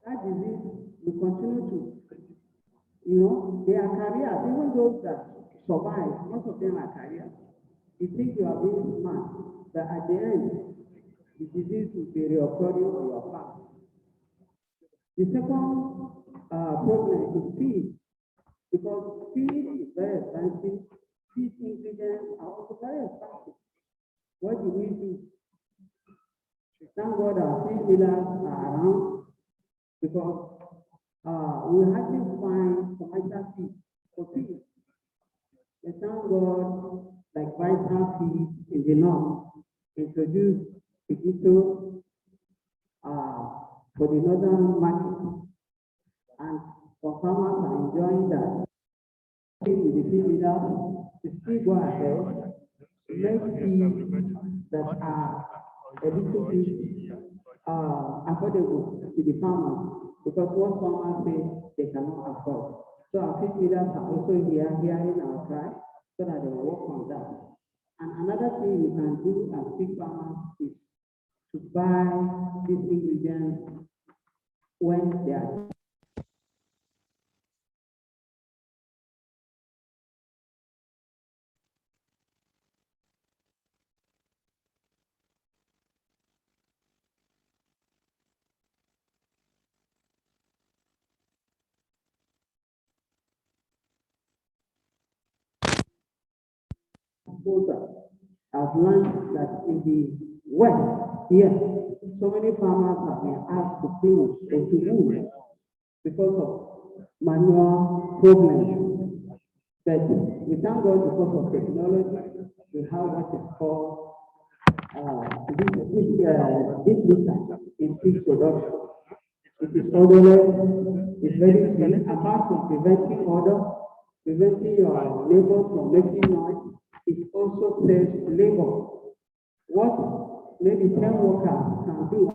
that disease will continue to, their careers, even those that survive, most of them are careers. You think you are being smart, but at the end, the disease will be reoccurring on your farm. The second problem is feed, because feed is very expensive. Feed ingredients are also very expensive. What do we do? Thank God our feed millers are around, because we hardly find commercial feed for feed. We thank God, like Vital Feed in the north introduced Igito for the northern market, and some farmers are enjoying that. With the feed millers, to still go ahead, make feed that are a little bit affordable to the farmers, because what farmers say they cannot afford. So our feed millers are also hearing our cry, so that they will work on that. And another thing we can do as pig farmers is to buy these ingredients when they are voter. I've learned that in the West, yes, so many farmers have been asked to close or to move because of manual problems. But we thank God, because of technology, we have what is called this liter in fish production. It is odorless, it's very clean. Apart from preventing odor, preventing your neighbors from making noise, it also saves labor. What maybe 10 workers can do.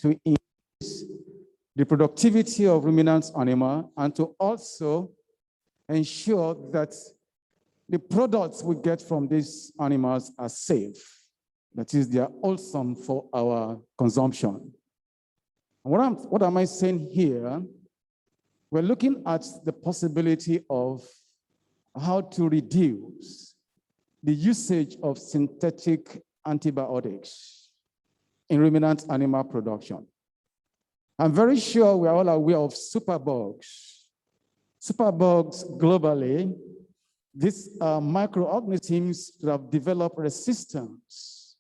To increase the productivity of ruminant animal, and to also ensure that the products we get from these animals are safe. That is, they are wholesome for our consumption. What am I saying here? We're looking at the possibility of how to reduce the usage of synthetic antibiotics in ruminant animal production. I'm very sure we're all aware of superbugs. Superbugs globally, these are microorganisms that have developed resistance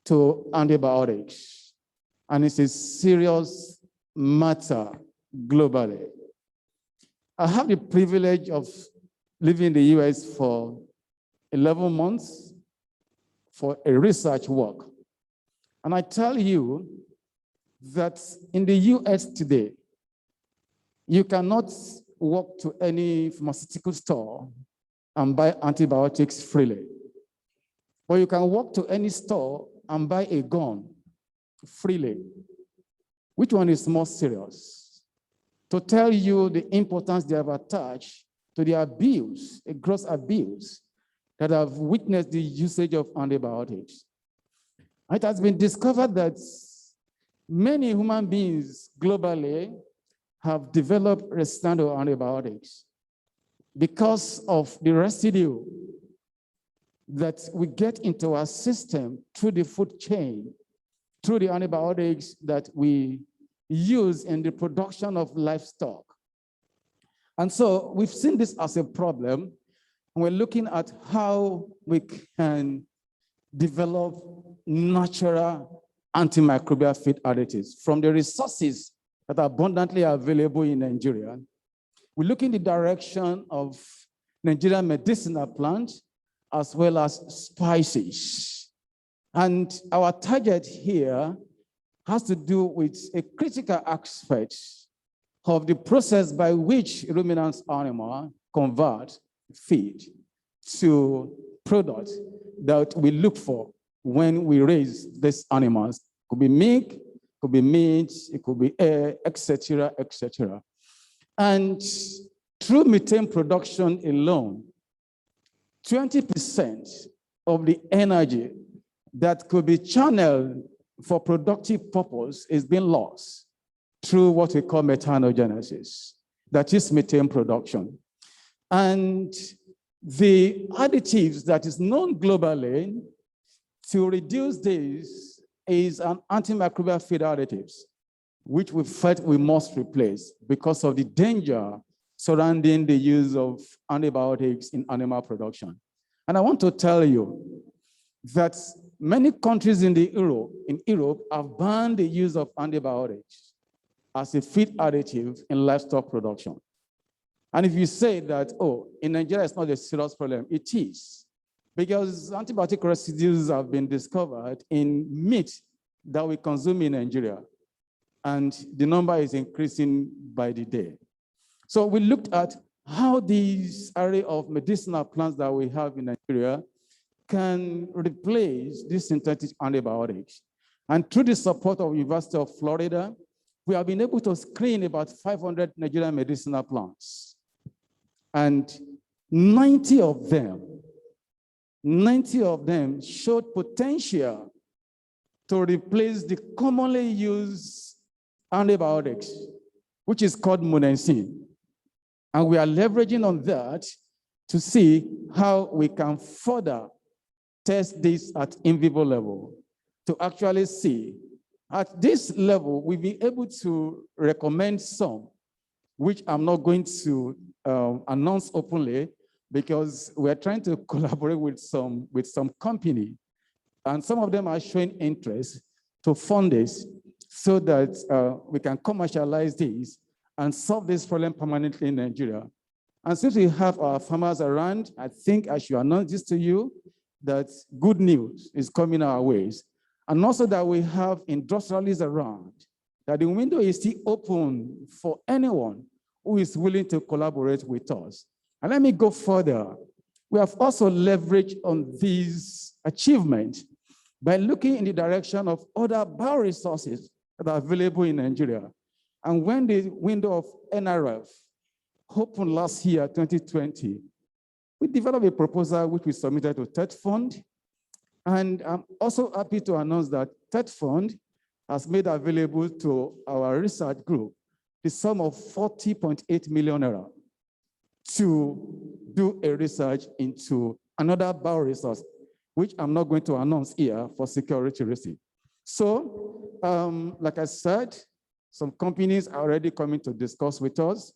to antibiotics. And it's a serious matter globally. I have the privilege of living in the US for 11 months for a research work. And I tell you that in the US today, You cannot walk to any pharmaceutical store and buy antibiotics freely. But you can walk to any store and buy a gun freely. Which one is more serious? To tell you the importance they have attached to the abuse, a gross abuse, that have witnessed the usage of antibiotics. It has been discovered that many human beings globally have developed resistance to antibiotics because of the residue that we get into our system through the food chain, through the antibiotics that we use in the production of livestock. And so we've seen this as a problem, and we're looking at how we can develop natural antimicrobial feed additives from the resources that are abundantly available in Nigeria. We look in the direction of Nigerian medicinal plants as well as spices. And our target here has to do with a critical aspect of the process by which ruminants animals convert feed to products that we look for when we raise these animals. It could be milk, it could be meat, it could be air, etc., etc. And through methane production alone, 20% of the energy that could be channeled for productive purpose is being lost through what we call methanogenesis, that is methane production. And the additives that is known globally to reduce this is an antimicrobial feed additives, which we felt we must replace because of the danger surrounding the use of antibiotics in animal production. And I want to tell you that many countries in Europe have banned the use of antibiotics as a feed additive in livestock production. And if you say that, oh, in Nigeria it's not a serious problem, it is. Because antibiotic residues have been discovered in meat that we consume in Nigeria. And the number is increasing by the day. So we looked at how this array of medicinal plants that we have in Nigeria can replace these synthetic antibiotics. And through the support of University of Florida, we have been able to screen about 500 Nigerian medicinal plants. And 90 of them showed potential to replace the commonly used antibiotics, which is called monensin. And we are leveraging on that to see how we can further test this at in vivo level to actually see at this level, we've been able to recommend some, which I'm not going to announce openly because we're trying to collaborate with some company, and some of them are showing interest to fund this so that we can commercialize these and solve this problem permanently in Nigeria. And since we have our farmers around, I think I should announce this to you, that good news is coming our ways. And also that we have industrialists around, that the window is still open for anyone who is willing to collaborate with us. And let me go further. We have also leveraged on these achievements by looking in the direction of other bioresources that are available in Nigeria. And when the window of NRF opened last year, 2020, we developed a proposal which we submitted to TED Fund. And I'm also happy to announce that TED Fund has made available to our research group the sum of 40.8 million naira to do a research into another bioresource, which I'm not going to announce here for security reasons. So, like I said, some companies are already coming to discuss with us,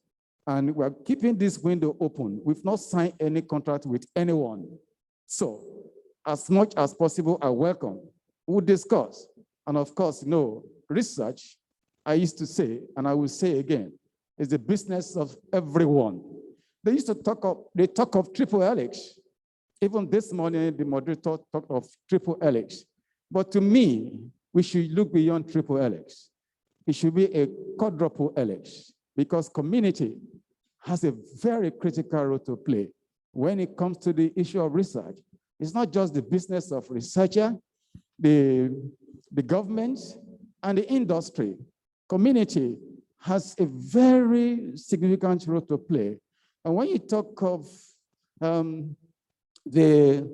and we're keeping this window open. We've not signed any contract with anyone. So, as much as possible are welcome. We'll discuss. And of course, research, I used to say, and I will say again, is the business of everyone. They used to talk of triple helix. Even this morning, the moderator talked of triple helix. But to me, we should look beyond triple helix. It should be a quadruple helix. because community has a very critical role to play when it comes to the issue of research. It's not just the business of researcher, the government, and the industry. Community has a very significant role to play. And when you talk of the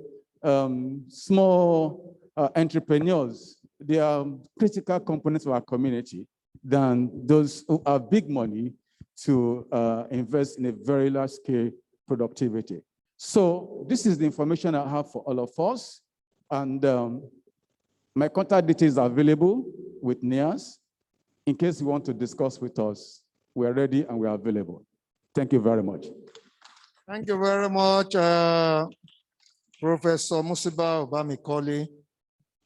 small entrepreneurs, they are critical components of our community than those who have big money to invest in a very large scale productivity. So this is the information I have for all of us. And my contact details are available with NIAS. In case you want to discuss with us, we are ready and we are available. Thank you very much. Thank you very much, Professor Musiba Obamikoli,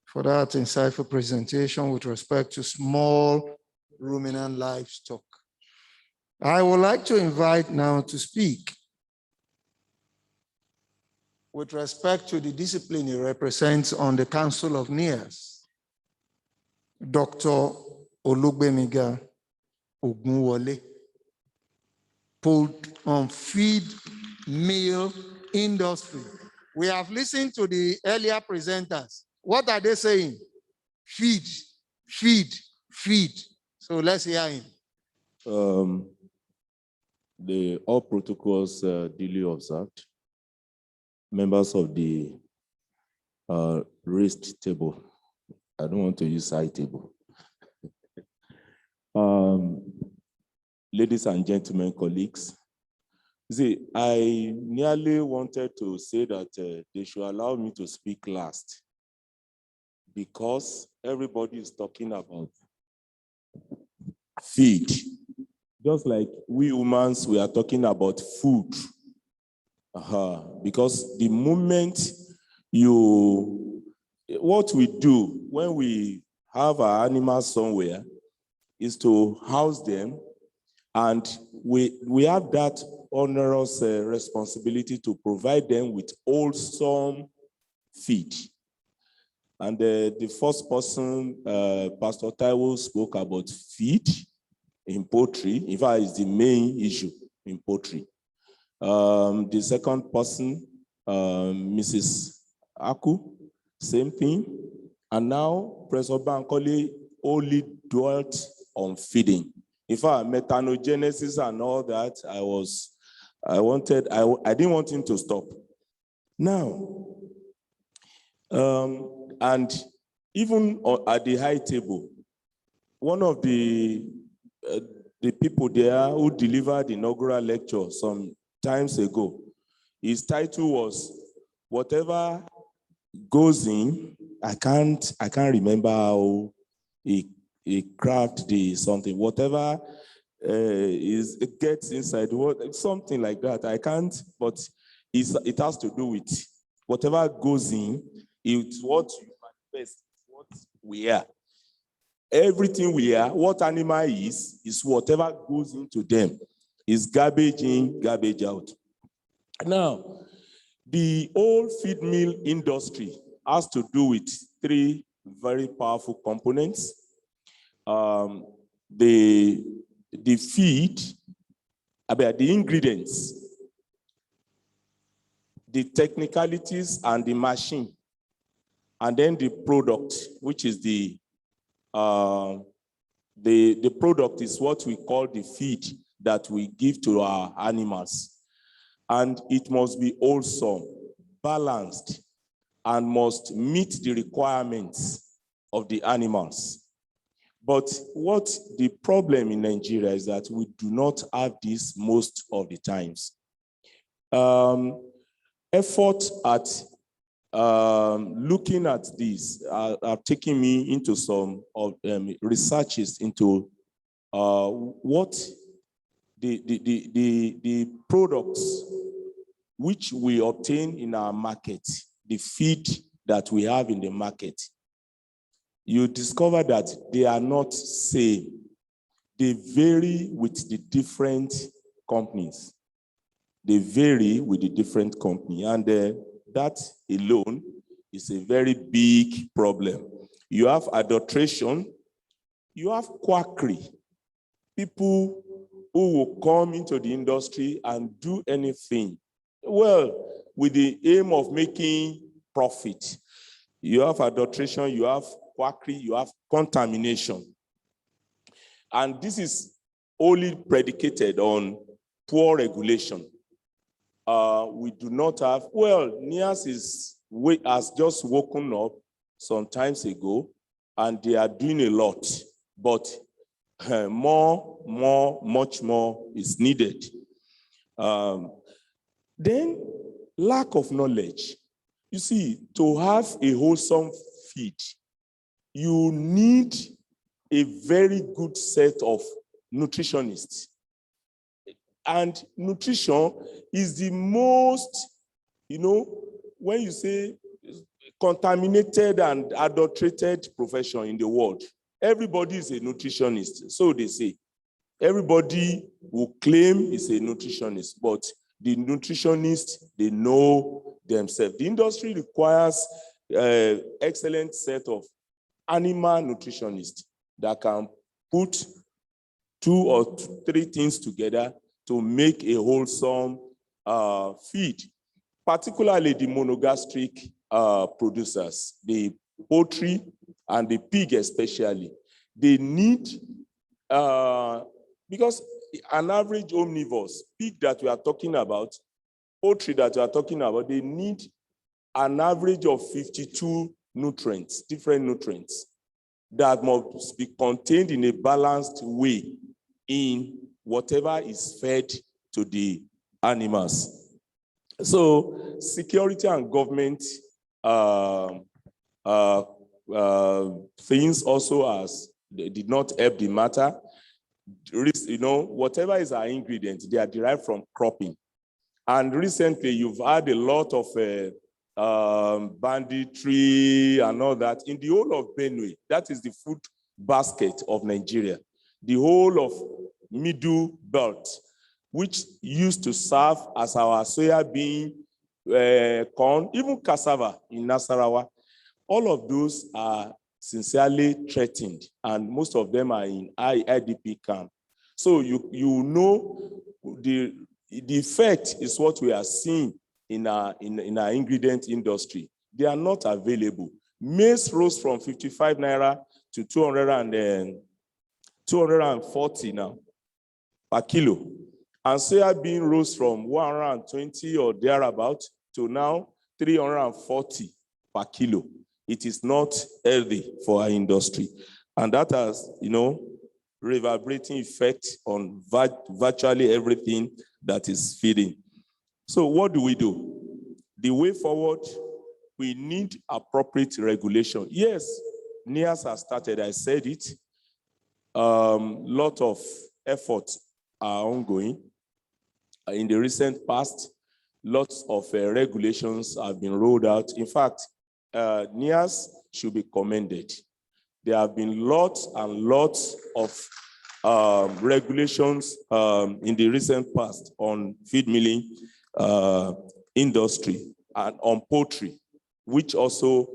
for that insightful presentation with respect to small ruminant livestock. I would like to invite now to speak with respect to the discipline he represents on the Council of NIAS, Dr. Olugbemiga Ogunwole, pulled on feed mill industry. We have listened to the earlier presenters. What are they saying? Feed, feed, feed. So let's hear him. All protocols duly observed. Members of the raised table. I don't want to use side table. Ladies and gentlemen, colleagues, see, I nearly wanted to say that they should allow me to speak last because everybody is talking about feed. Just like we humans, we are talking about food. Because the moment what we do when we have our animals somewhere is to house them, and we have that onerous responsibility to provide them with wholesome feed. And the first person, Pastor Taiwo, spoke about feed in poultry. In fact, it's the main issue in poultry. The second person, Mrs. Aku, same thing. And now, Professor Bankole only dwelt on feeding. In fact, methanogenesis and all that, I didn't want him to stop. Now, and even at the high table, one of the people there who delivered the inaugural lecture some times ago, his title was "Whatever Goes In." I can't remember how he craft the something. Whatever it gets inside, something like that. I can't, but it has to do with whatever goes in. It's what you manifest, what we are. Everything we are, what animal is whatever goes into them. Is garbage in, garbage out. Now, the whole feed mill industry has to do with three very powerful components. The feed, the ingredients, the technicalities and the machine, and then the product, which is the product is what we call the feed that we give to our animals. And it must be wholesome, balanced, and must meet the requirements of the animals. But what the problem in Nigeria is that we do not have this most of the times. Effort at looking at this are taking me into some researches into what the products which we obtain in our market, the feed that we have in the market. You discover that they are not same. They vary with the different companies. They vary with the different company, and that alone is a very big problem. You have adulteration, you have quackery. People who will come into the industry and do anything, well, with the aim of making profit. You have adulteration, you have quackery, you have contamination. And this is only predicated on poor regulation. We do not have, well, NIAS has just woken up some times ago, and they are doing a lot, but much more is needed. Then lack of knowledge. You see, to have a wholesome feed, you need a very good set of nutritionists. And nutrition is the most, when you say contaminated and adulterated profession in the world, everybody is a nutritionist, so they say. Everybody will claim is a nutritionist, but the nutritionists, they know themselves. The industry requires an excellent set of animal nutritionists that can put 2 or 3 things together to make a wholesome feed, particularly the monogastric producers, the poultry and the pig especially. They need, because an average omnivores, pig that we are talking about, poultry that we are talking about, they need an average of 52 nutrients, different nutrients, that must be contained in a balanced way in whatever is fed to the animals. So security and government things also they did not help the matter. Whatever is our ingredient, they are derived from cropping. And recently you've had a lot of banditry and all that in the whole of Benue. That is the food basket of Nigeria. The whole of Middle Belt, which used to serve as our soya bean, corn, even cassava in Nasarawa. All of those are sincerely threatened, and most of them are in IDP camp. So you know the effect is what we are seeing in our ingredient industry. They are not available. Maize rose from 55 naira to 240 now per kilo. And soya bean rose from 120 or thereabout to now 340 per kilo. It is not healthy for our industry. And that has, reverberating effect on virtually everything that is feeding. So what do? The way forward, we need appropriate regulation. Yes, NIAS has started, I said it. Lot of efforts are ongoing. In the recent past, lots of regulations have been rolled out. In fact, NIAS should be commended. There have been lots and lots of regulations in the recent past on feed milling industry and on poultry, which also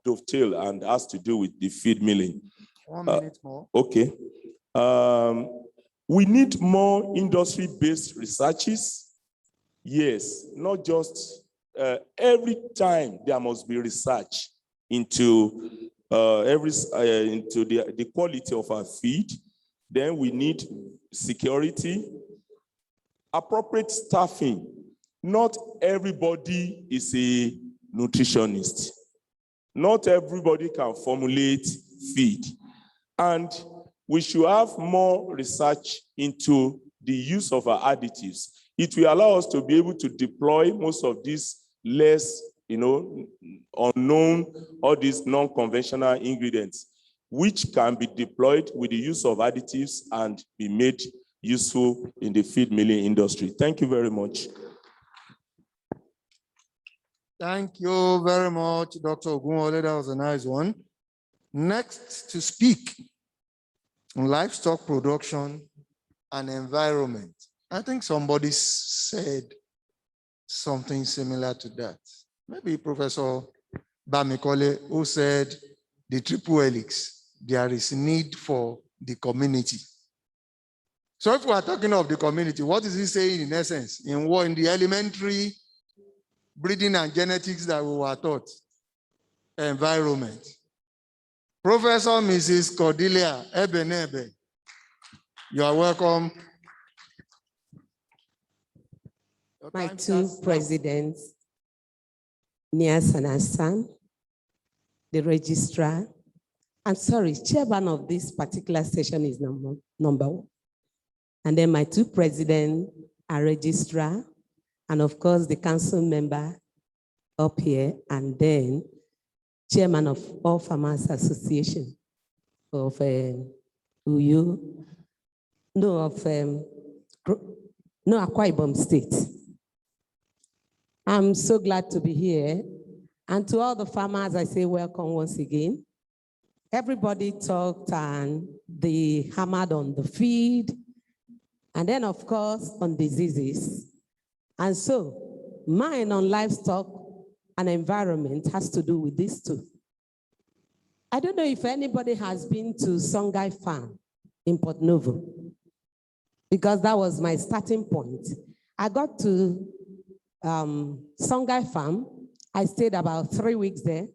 dovetail and has to do with the feed milling. 1 minute more. Okay. We need more industry-based researches. Yes, not just every time there must be research into into the quality of our feed. Then we need security, appropriate staffing. Not everybody is a nutritionist. Not everybody can formulate feed. And we should have more research into the use of our additives. It will allow us to be able to deploy most of these less, unknown, all these non-conventional ingredients, which can be deployed with the use of additives and be made useful in the feed milling industry. Thank you very much. Thank you very much, Dr. Ogunwole. That was a nice one. Next to speak on livestock production and environment. I think somebody said something similar to that. Maybe Professor Bamikole, who said the triple helix, there is need for the community So if we are talking of the community, what is he saying in essence? In what, in the elementary breeding and genetics that we were taught? Environment. Professor Mrs. Cordelia Ebenebe, you are welcome. Your My time two starts now. presidents, Nias and Hassan, the registrar, I'm sorry, chairman of this particular session is number one. And then my two presidents are registrar, and of course the council member up here, and then chairman of All Farmers Association of Uyu, Akwa Ibom State. I'm so glad to be here. And to all the farmers, I say welcome once again. Everybody talked and they hammered on the feed, and then of course on diseases. And so mine on livestock and environment has to do with these two. I don't know if anybody has been to Songhai Farm in Port Novo, because that was my starting point. I got to Songhai Farm. I stayed about 3 weeks there,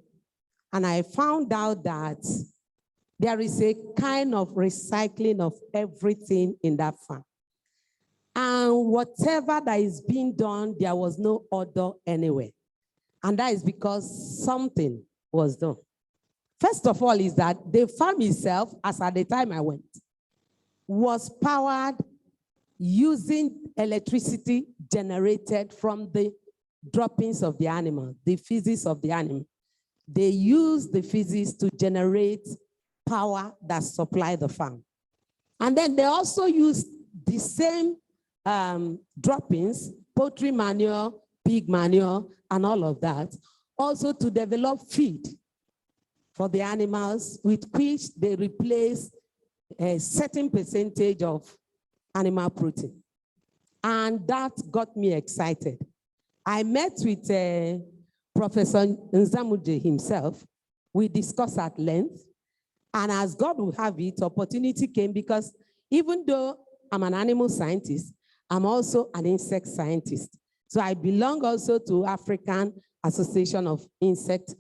and I found out that there is a kind of recycling of everything in that farm. And whatever that is being done, there was no order anywhere. And that is because something was done. First of all is that the farm itself, as at the time I went, was powered using electricity generated from the droppings of the animal, the feces of the animal. They use the feces to generate power that supply the farm. And then they also use the same droppings, poultry manure, pig manure, and all of that, also to develop feed for the animals, with which they replace a certain percentage of animal protein. And that got me excited. I met with Professor Nzamude himself. We discussed at length. And as God will have it, opportunity came, because even though I'm an animal scientist, I'm also an insect scientist. So I belong also to African Association of Insect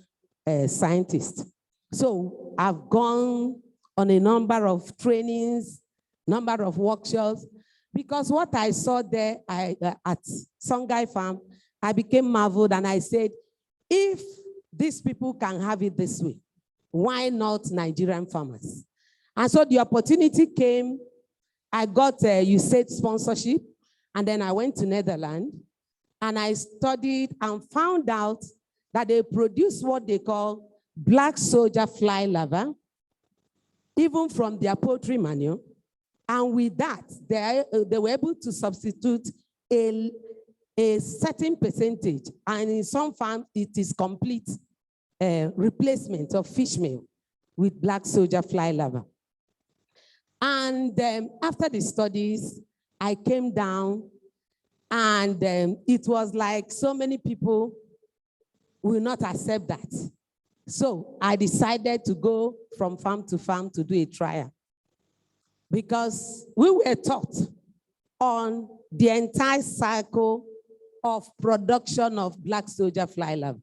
Scientists. So I've gone on a number of trainings, number of workshops, because what I saw there at Songhai Farm, I became marveled, and I said, if these people can have it this way, why not Nigerian farmers? And so the opportunity came. I got a USAID sponsorship, and then I went to Netherlands, and I studied and found out that they produce what they call black soldier fly larvae, even from their poultry manure. And with that, they were able to substitute a certain percentage, and in some farms, it is complete replacement of fish meal with black soldier fly larvae. And after the studies, I came down, and it was like so many people will not accept that. So I decided to go from farm to farm to do a trial, because we were taught on the entire cycle of production of black soldier fly larvae.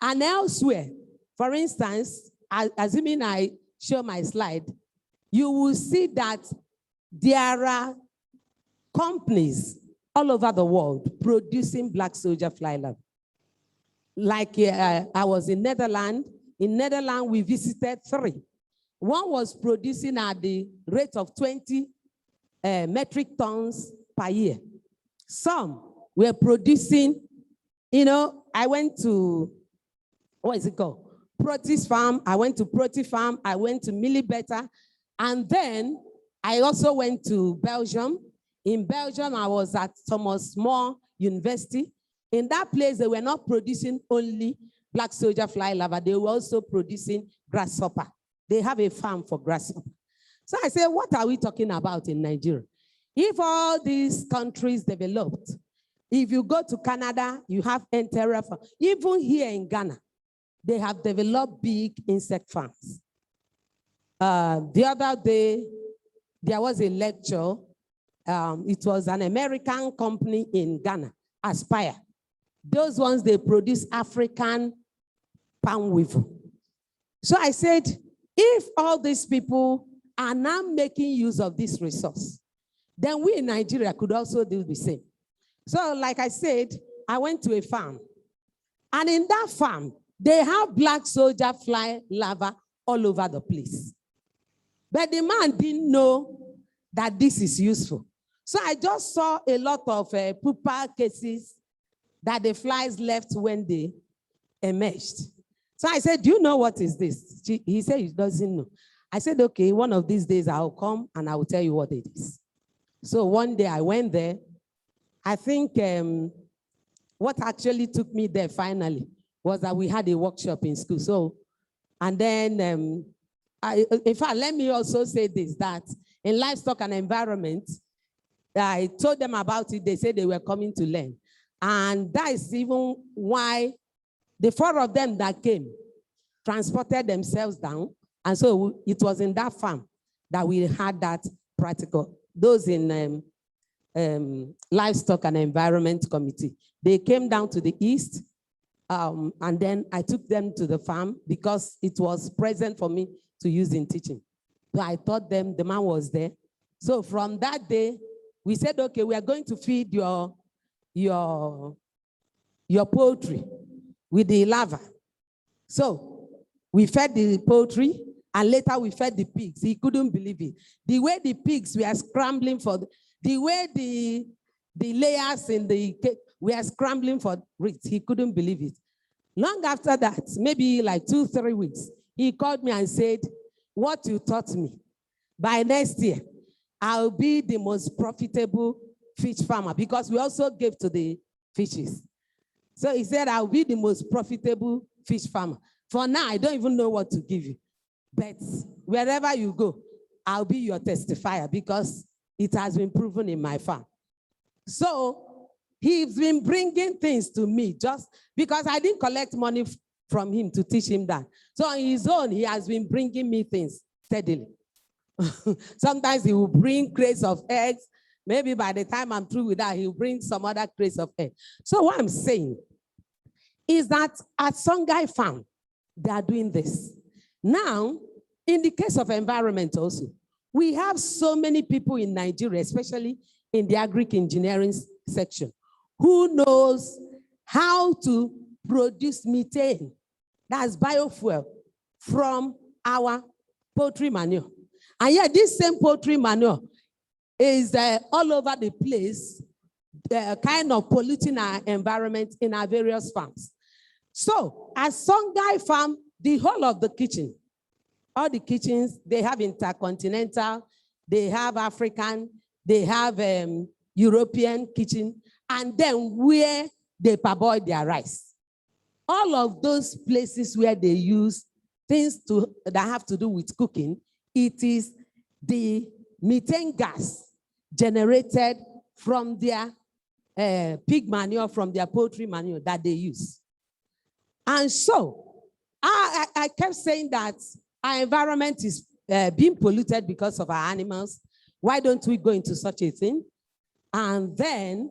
And elsewhere, for instance, assuming I show my slide, you will see that there are companies all over the world producing black soldier fly larvae. Like I was in Netherlands. In Netherlands, we visited 3. One was producing at the rate of 20 metric tons per year. Some were producing, I went to, what is it called? Protis Farm. I went to Protis Farm. I went to Millibeta. And then I also went to Belgium. In Belgium, I was at Thomas More University. In that place, they were not producing only black soldier fly larvae. They were also producing grasshopper. They have a farm for grasshopper. So I said, what are we talking about in Nigeria? If all these countries developed, if you go to Canada, you have Enterra farm. Even here in Ghana, they have developed big insect farms. The other day, there was a lecture it was an American company in Ghana, Aspire. Those ones, they produce African palm weevil. So I said, if all these people are now making use of this resource, then we in Nigeria could also do the same. So like I said, I went to a farm. And in that farm, they have black soldier fly larvae all over the place. But the man didn't know that this is useful. So I just saw a lot of pupa cases that the flies left when they emerged. So I said, do you know what is this? He said he doesn't know. I said, okay, one of these days I'll come and I will tell you what it is. So one day I went there. I think what actually took me there finally was that we had a workshop in school. So, and then, in fact, let me also say this, that in livestock and environment, I told them about it. They said they were coming to learn. And that is even why the 4 of them that came transported themselves down. And so it was in that farm that we had that practical. Those in livestock and environment committee, they came down to the east. And then I took them to the farm because it was present for me to use in teaching. So I taught them, the man was there. So from that day, we said, okay, we are going to feed your poultry with the larva. So we fed the poultry and later we fed the pigs. He couldn't believe it. The way the pigs were scrambling for, the way the layers in the cake were scrambling for it, he couldn't believe it. Long after that, maybe like 2-3 weeks, he called me and said, what you taught me, by next year, I'll be the most profitable fish farmer, because we also gave to the fishes. So he said, I'll be the most profitable fish farmer. For now, I don't even know what to give you. But wherever you go, I'll be your testifier because it has been proven in my farm. So he's been bringing things to me just because I didn't collect money from him to teach him that. So on his own, he has been bringing me things steadily. Sometimes he will bring crates of eggs. Maybe by the time I'm through with that, he'll bring some other crates of eggs. So what I'm saying is that at Songhai Farm, they are doing this. Now, in the case of environment also, we have so many people in Nigeria, especially in the agri-engineering section, who knows how to produce methane, that's biofuel, from our poultry manure. And yet this same poultry manure is all over the place, kind of polluting our environment in our various farms. So at Songhai Farm, the whole of the kitchen, all the kitchens, they have intercontinental, they have African, they have European kitchen, and then where they parboil their rice. All of those places where they use things that have to do with cooking, it is the methane gas generated from their pig manure, from their poultry manure that they use. And so I kept saying that our environment is being polluted because of our animals. Why don't we go into such a thing? And then,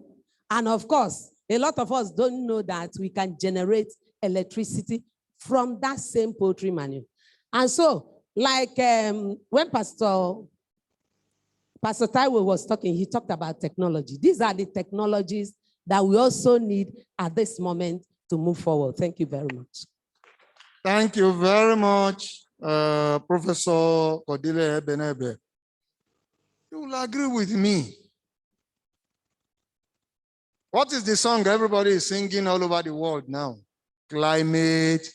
and of course, a lot of us don't know that we can generate electricity from that same poultry manure. And so, like when Pastor Taiwo was talking, he talked about technology. These are the technologies that we also need at this moment to move forward. Thank you very much. Thank you very much, Professor Kodile Ebenebe. You will agree with me. What is the song everybody is singing all over the world now? Climate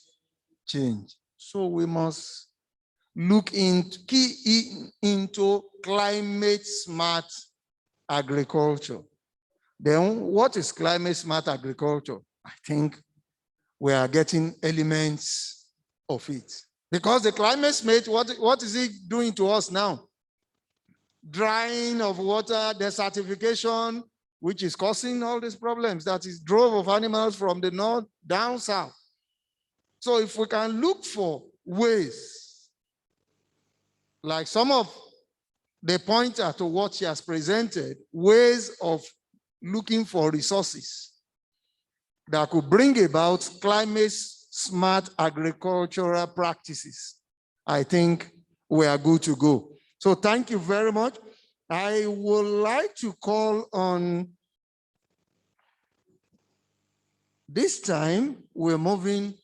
change. So we must look into climate smart agriculture. Then what is climate smart agriculture? I think we are getting elements of it. Because the climate smart, what is it doing to us now? Drying of water, desertification, which is causing all these problems. That is drove of animals from the north down south. So if we can look for ways, like some of the pointer to what she has presented, ways of looking for resources that could bring about climate-smart agricultural practices, I think we are good to go. So thank you very much. I would like to call on, this time we're moving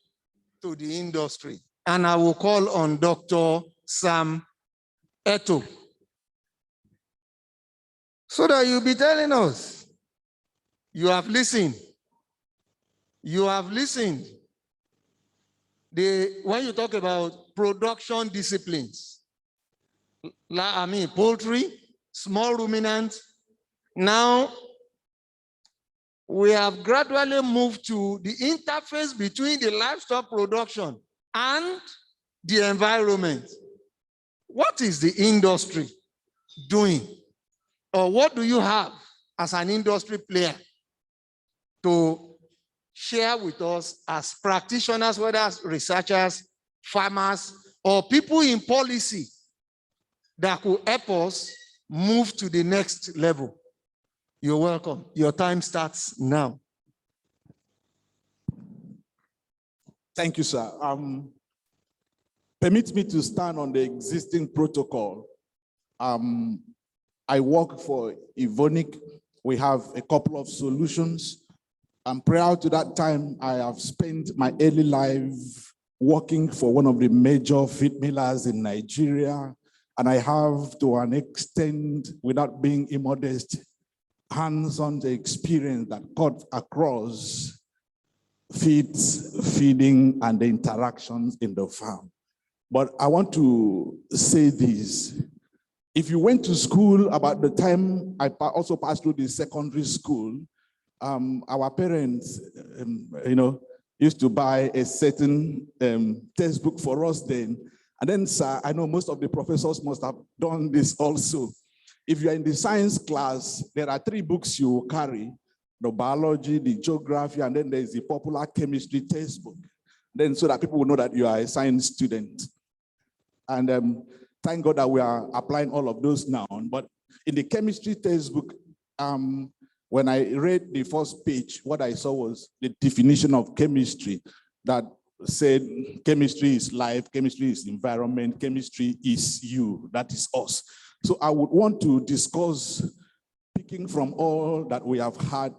to the industry, and I will call on Dr. Sam Eto, so that you'll be telling us, you have listened. You have listened. When you talk about production disciplines, poultry, small ruminants, now we have gradually moved to the interface between the livestock production and the environment. What is the industry doing? Or what do you have as an industry player to share with us as practitioners, whether as researchers, farmers, or people in policy that could help us move to the next level? You're welcome. Your time starts now. Thank you, sir. Permit me to stand on the existing protocol. I work for Evonik. We have a couple of solutions. Prior to that time, I have spent my early life working for one of the major feed millers in Nigeria. And I have, to an extent, without being immodest, hands-on experience that cut across feeds, feeding, and the interactions in the farm. But I want to say this. If you went to school about the time I also passed through the secondary school, our parents, used to buy a certain textbook for us then. And then, sir, I know most of the professors must have done this also. If you're in the science class, there are 3 books you carry: the biology, the geography, and then there's the popular chemistry textbook. Then so that people will know that you are a science student. And thank God that we are applying all of those now. But in the chemistry textbook, when I read the first page, what I saw was the definition of chemistry that said chemistry is life, chemistry is environment, chemistry is you, that is us. So I would want to discuss, picking from all that we have had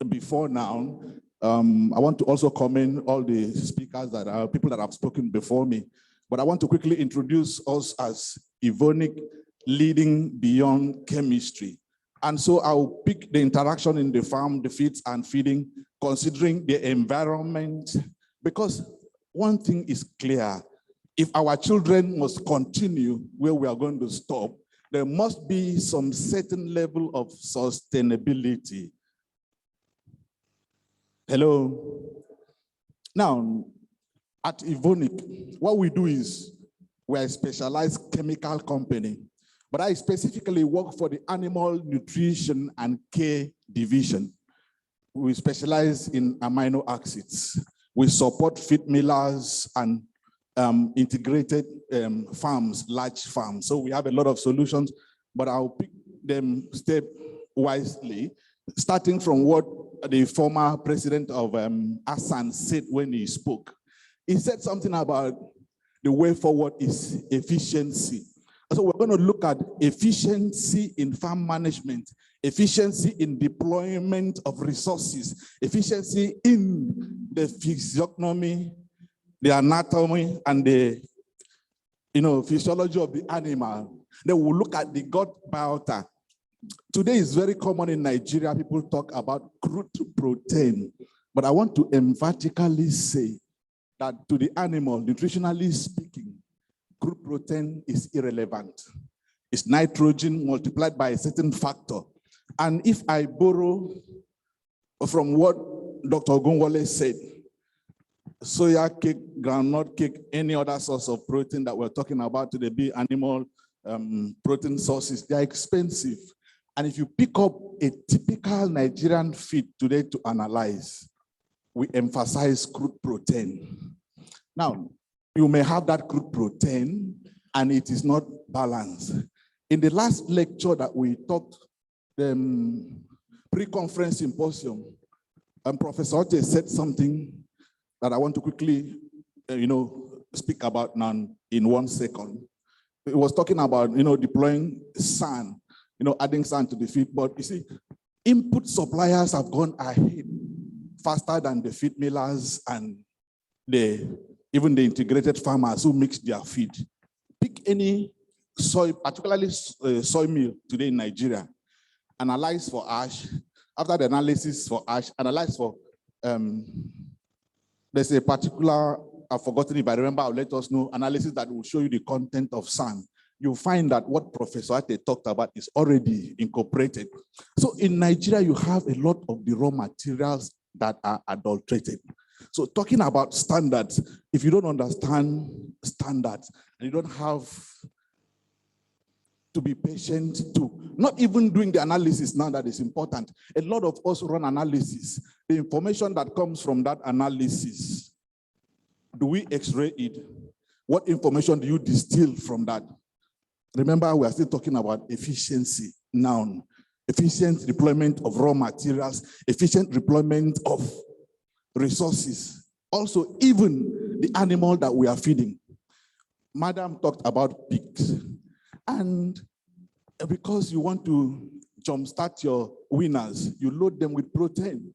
before now. I want to also commend all the speakers that are people that have spoken before me. But I want to quickly introduce us as Evonik Leading Beyond Chemistry. And so I'll pick the interaction in the farm, the feeds and feeding, considering the environment, because one thing is clear: if our children must continue where we are going to stop, there must be some certain level of sustainability. Hello. Now, at Evonik, what we do is we're a specialized chemical company, but I specifically work for the Animal Nutrition and Care Division. We specialize in amino acids. We support feed millers and integrated farms, large farms. So we have a lot of solutions, but I'll pick them step wisely, starting from what the former president of ASAN said when he spoke. He said something about the way forward is efficiency. So we're going to look at efficiency in farm management, efficiency in deployment of resources, efficiency in the physiognomy, the anatomy, and the physiology of the animal. Then we'll look at the gut biota. Today is very common in Nigeria. People talk about crude protein, but I want to emphatically say that to the animal, nutritionally speaking, crude protein is irrelevant. It's nitrogen multiplied by a certain factor. And if I borrow from what Dr. Ogunwole said, soya cake, groundnut cake, any other source of protein that we're talking about today, be animal protein sources, they're expensive. And if you pick up a typical Nigerian feed today to analyze, we emphasize crude protein. Now, you may have that crude protein and it is not balanced. In the last lecture that we talked, the pre-conference symposium, and Professor Ote said something that I want to quickly, speak about now in 1 second. It was talking about, deploying sand, adding sand to the feed. But you see, input suppliers have gone ahead faster than the feed millers and even the integrated farmers who mix their feed. Pick any soy, particularly soy meal today in Nigeria, analyze for ash. After the analysis for ash, analyze for, there's a particular, I've forgotten if I remember, I'll let us know, analysis that will show you the content of sand. You'll find that what Professor Ate talked about is already incorporated. So in Nigeria, you have a lot of the raw materials that are adulterated. So talking about standards, if you don't understand standards and you don't have to be patient to not even doing the analysis now that is important. A lot of us run analysis. The information that comes from that analysis, do we X-ray it? What information do you distill from that? Remember, we are still talking about efficiency now. Efficient deployment of raw materials, efficient deployment of resources. Also, even the animal that we are feeding. Madam talked about pigs. And because you want to jumpstart your winners, you load them with protein.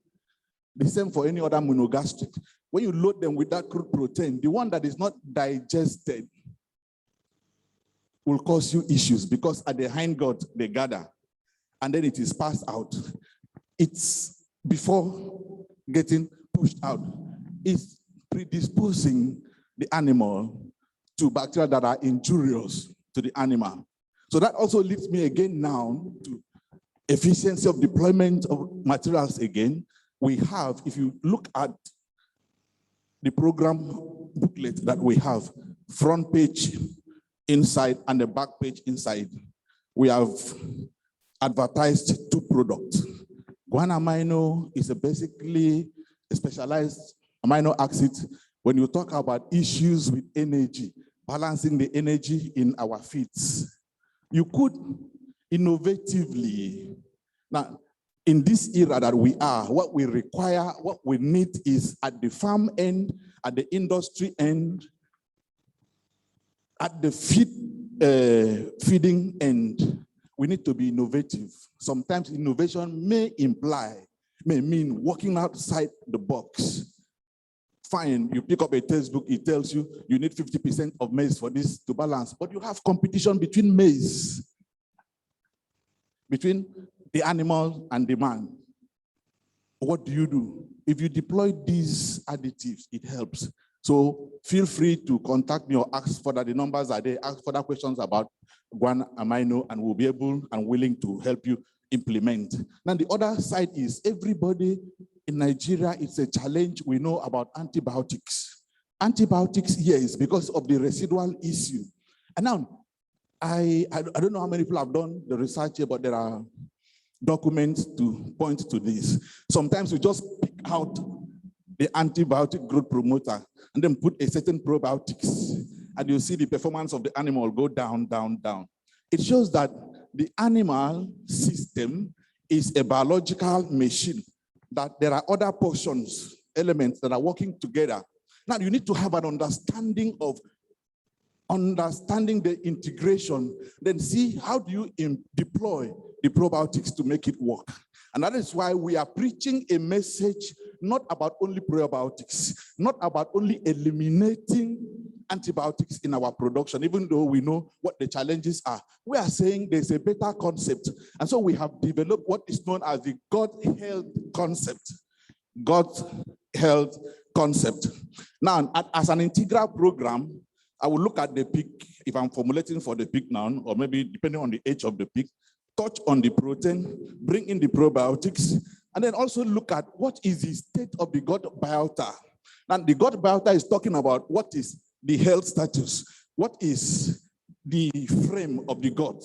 The same for any other monogastric. When you load them with that crude protein, the one that is not digested will cause you issues because at the hindgut they gather and then it is passed out. It's before getting pushed out. It's predisposing the animal to bacteria that are injurious to the animal. So that also leads me again now to efficiency of deployment of materials again. We have, if you look at the program booklet that we have, front page inside and the back page inside, we have advertised 2 products. Guanamino is basically a specialized amino acid. When you talk about issues with energy, balancing the energy in our feeds, you could innovatively, now in this era that we are, what we require, what we need is at the farm end, at the industry end, at the feeding end, we need to be innovative. Sometimes innovation may mean working outside the box. Fine, you pick up a textbook, it tells you you need 50% of maize for this to balance, but you have competition between maize, between the animal and the man. What do you do? If you deploy these additives, it helps. So feel free to contact me or ask for that. The numbers are there. Ask further questions about Guanamino and we'll be able and willing to help you implement. Now the other side is everybody in Nigeria, it's a challenge. We know about antibiotics. Antibiotics, yes, because of the residual issue. And now, I don't know how many people have done the research here, but there are documents to point to this. Sometimes we just pick out the antibiotic growth promoter and then put a certain probiotics, and you see the performance of the animal go down, down, down. It shows that the animal system is a biological machine, that there are other portions, elements that are working together. Now you need to have an understanding of the integration, then see how do you deploy the probiotics to make it work. And that is why we are preaching a message not about only probiotics, not about only eliminating antibiotics in our production, even though we know what the challenges are. We are saying there's a better concept. And so we have developed what is known as the God Health concept. God Health concept. Now, as an integral program, I will look at the pig, if I'm formulating for the pig now, or maybe depending on the age of the pig, touch on the protein, bring in the probiotics, and then also look at what is the state of the gut biota. And the gut biota is talking about what is the health status, what is the frame of the gut.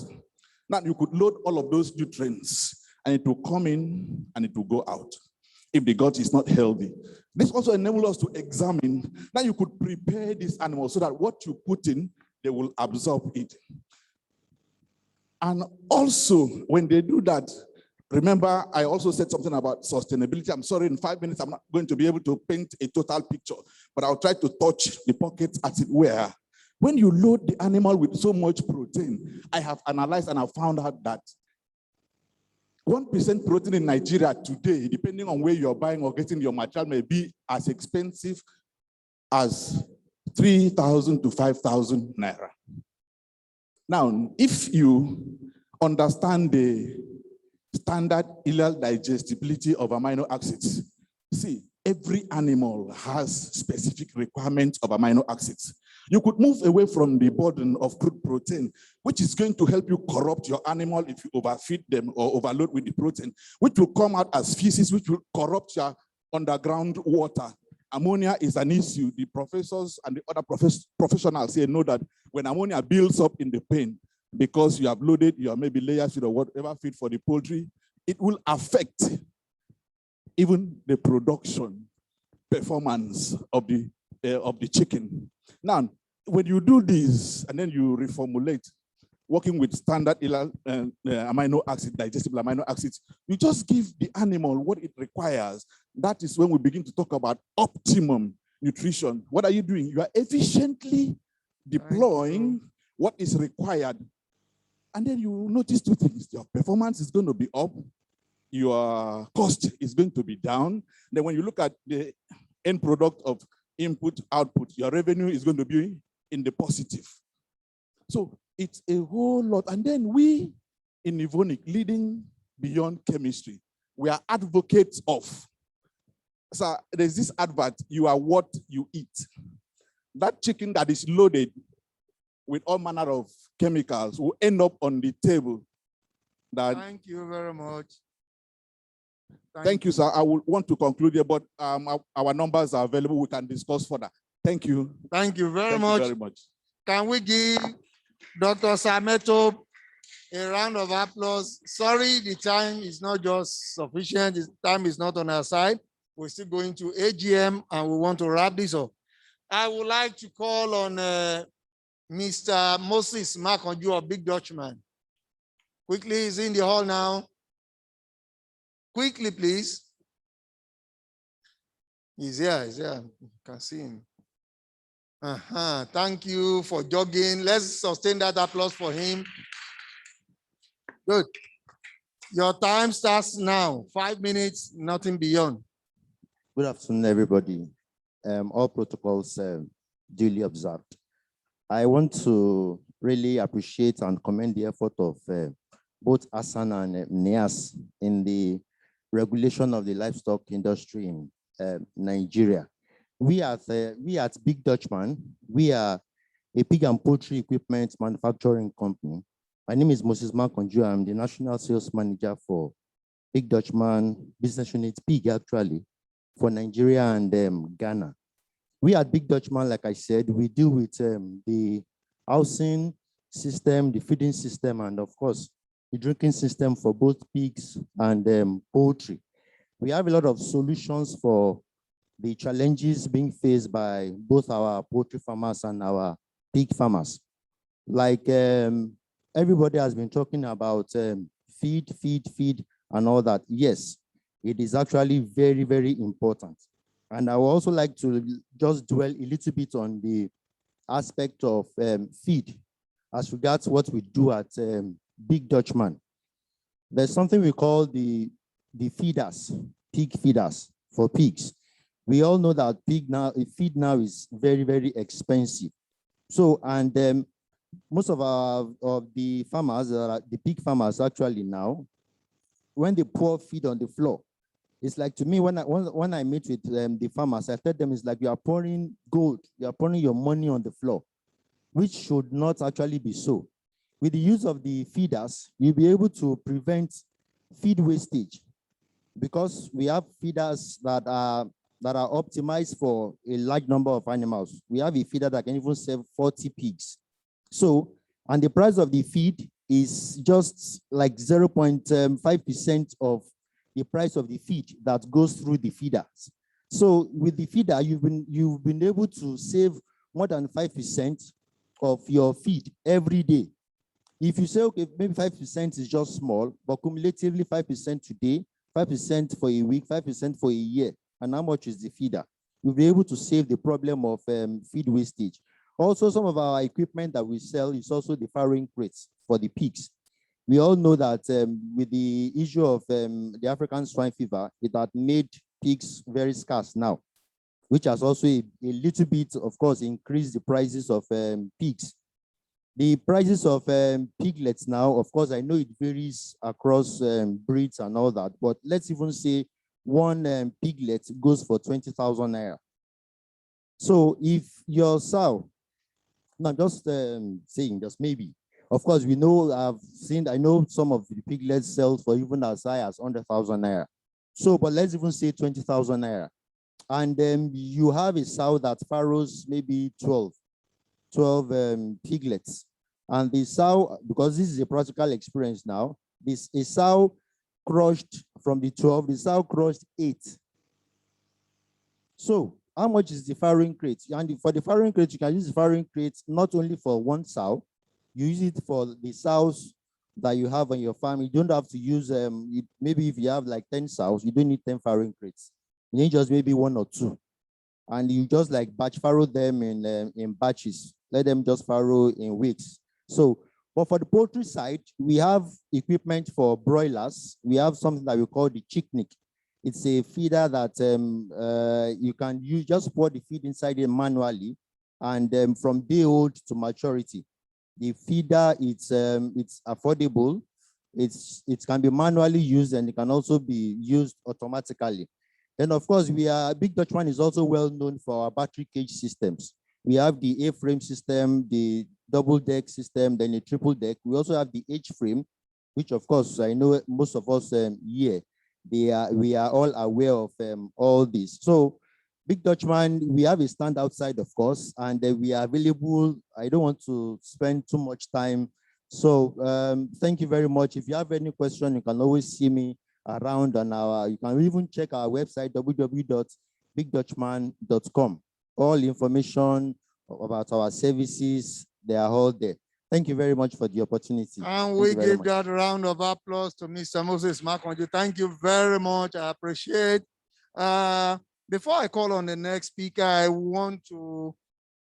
Now you could load all of those nutrients and it will come in and it will go out if the gut is not healthy. This also enables us to examine. Now you could prepare this animal so that what you put in, they will absorb it. And also, when they do that, remember, I also said something about sustainability. I'm sorry, in 5 minutes, I'm not going to be able to paint a total picture, but I'll try to touch the pockets as it were. When you load the animal with so much protein, I have analyzed and I found out that 1% protein in Nigeria today, depending on where you're buying or getting your material, may be as expensive as 3,000 to 5,000 naira. Now, if you understand the standard ileal digestibility of amino acids, see, every animal has specific requirements of amino acids. You could move away from the burden of crude protein, which is going to help you corrupt your animal if you overfeed them or overload with the protein, which will come out as feces, which will corrupt your underground water. Ammonia is an issue. The professors and the other professionals here know that when ammonia builds up in the pen, because you have loaded your maybe layer feed or whatever feed for the poultry, it will affect even the production performance of the chicken. Now, when you do this and then you reformulate, working with standard amino acid, digestible amino acids, you just give the animal what it requires. That is when we begin to talk about optimum nutrition. What are you doing? You are efficiently deploying what is required. And then you notice two things. Your performance is going to be up. Your cost is going to be down. Then when you look at the end product of input, output, your revenue is going to be in the positive. So it's a whole lot. And then we in Evonik, leading beyond chemistry, we are advocates of. So there's this advert, you are what you eat. That chicken that is loaded with all manner of chemicals will end up on the table. Thank you very much. Thank you, sir. I would want to conclude here, but our numbers are available. We can discuss further. Thank you. Thank you very Thank much. you very much. Can we give Dr. Sameto a round of applause? Sorry, the time is not just sufficient. The time is not on our side. We're still going to AGM and we want to wrap this up. I would like to call on Mr. Moses Makonju of Big Dutchman. Quickly, he's in the hall now. Quickly, please. He's here, he's here. You can see him. Thank you for jogging. Let's sustain that applause for him. Good. Your time starts now. 5 minutes, nothing beyond. Good afternoon, everybody. All protocols duly observed. I want to really appreciate and commend the effort of both Hassan and Nias in the regulation of the livestock industry in Nigeria. We at Big Dutchman, we are a pig and poultry equipment manufacturing company. My name is Moses Makonju. I'm the National Sales Manager for Big Dutchman Business Unit Pig, actually, for Nigeria and Ghana. We at Big Dutchman, like I said, we deal with the housing system, the feeding system, and of course, the drinking system for both pigs and poultry. We have a lot of solutions for the challenges being faced by both our poultry farmers and our pig farmers. Like everybody has been talking about feed, and all that. Yes, it is actually very, very important. And I would also like to just dwell a little bit on the aspect of feed as regards what we do at Big Dutchman. There's something we call the feeders, pig feeders for pigs. We all know that feed now is very, very expensive. So, and most of the farmers, the pig farmers actually now, when they pour feed on the floor, it's like, to me, when I meet with the farmers, I tell them it's like you are pouring gold, you are pouring your money on the floor, which should not actually be so. With the use of the feeders, you'll be able to prevent feed wastage, because we have feeders that are optimized for a large number of animals. We have a feeder that can even serve 40 pigs. So, and the price of the feed is just like 0.5% of the price of the feed that goes through the feeders. So with the feeder, you've been able to save more than 5% of your feed every day. If you say, okay, maybe 5% is just small, but cumulatively 5% today, 5% for a week, 5% for a year, and how much is the feeder? We'll be able to save the problem of feed wastage. Also, some of our equipment that we sell is also the farrowing crates for the pigs. We all know that with the issue of the African swine fever, it had made pigs very scarce now, which has also a little bit, of course, increased the prices of pigs. The prices of piglets now, of course, I know it varies across breeds and all that, but let's even say one piglet goes for 20,000 naira. So if your sow, not just saying, just maybe, of course, we know, I know some of the piglets sell for even as high as 100,000 naira. So, but let's even say 20,000 naira. And then you have a sow that farrows maybe 12 piglets. And the sow, because this is a practical experience now, a sow crushed from the 12, the sow crushed 8. So how much is the farrowing crate? And for the farrowing crate, you can use the farrowing crate not only for one sow, you use it for the sows that you have on your farm. You don't have to use, maybe if you have like 10 sows, you don't need 10 farrowing crates. You need just maybe 1 or 2. And you just like batch farrow them in batches. Let them just farrow in weeks. So, but for the poultry side, we have equipment for broilers. We have something that we call the chicknick. It's a feeder that you can use, just pour the feed inside it manually, and from day old to maturity. The feeder, it's affordable. It can be manually used, and it can also be used automatically. Then, of course, Big Dutchman is also well known for our battery cage systems. We have the A-frame system, the double deck system, then a triple deck. We also have the H-frame, which, of course, I know most of us here, we are all aware of all this. So, Big Dutchman, we have a stand outside, of course, and we are available. I don't want to spend too much time. So thank you very much. If you have any question, you can always see me around on you can even check our website, www.bigdutchman.com. All information about our services, they are all there. Thank you very much for the opportunity. And we give that round of applause to Mr. Moses Makonji. Thank you very much. I appreciate. Before I call on the next speaker, I want to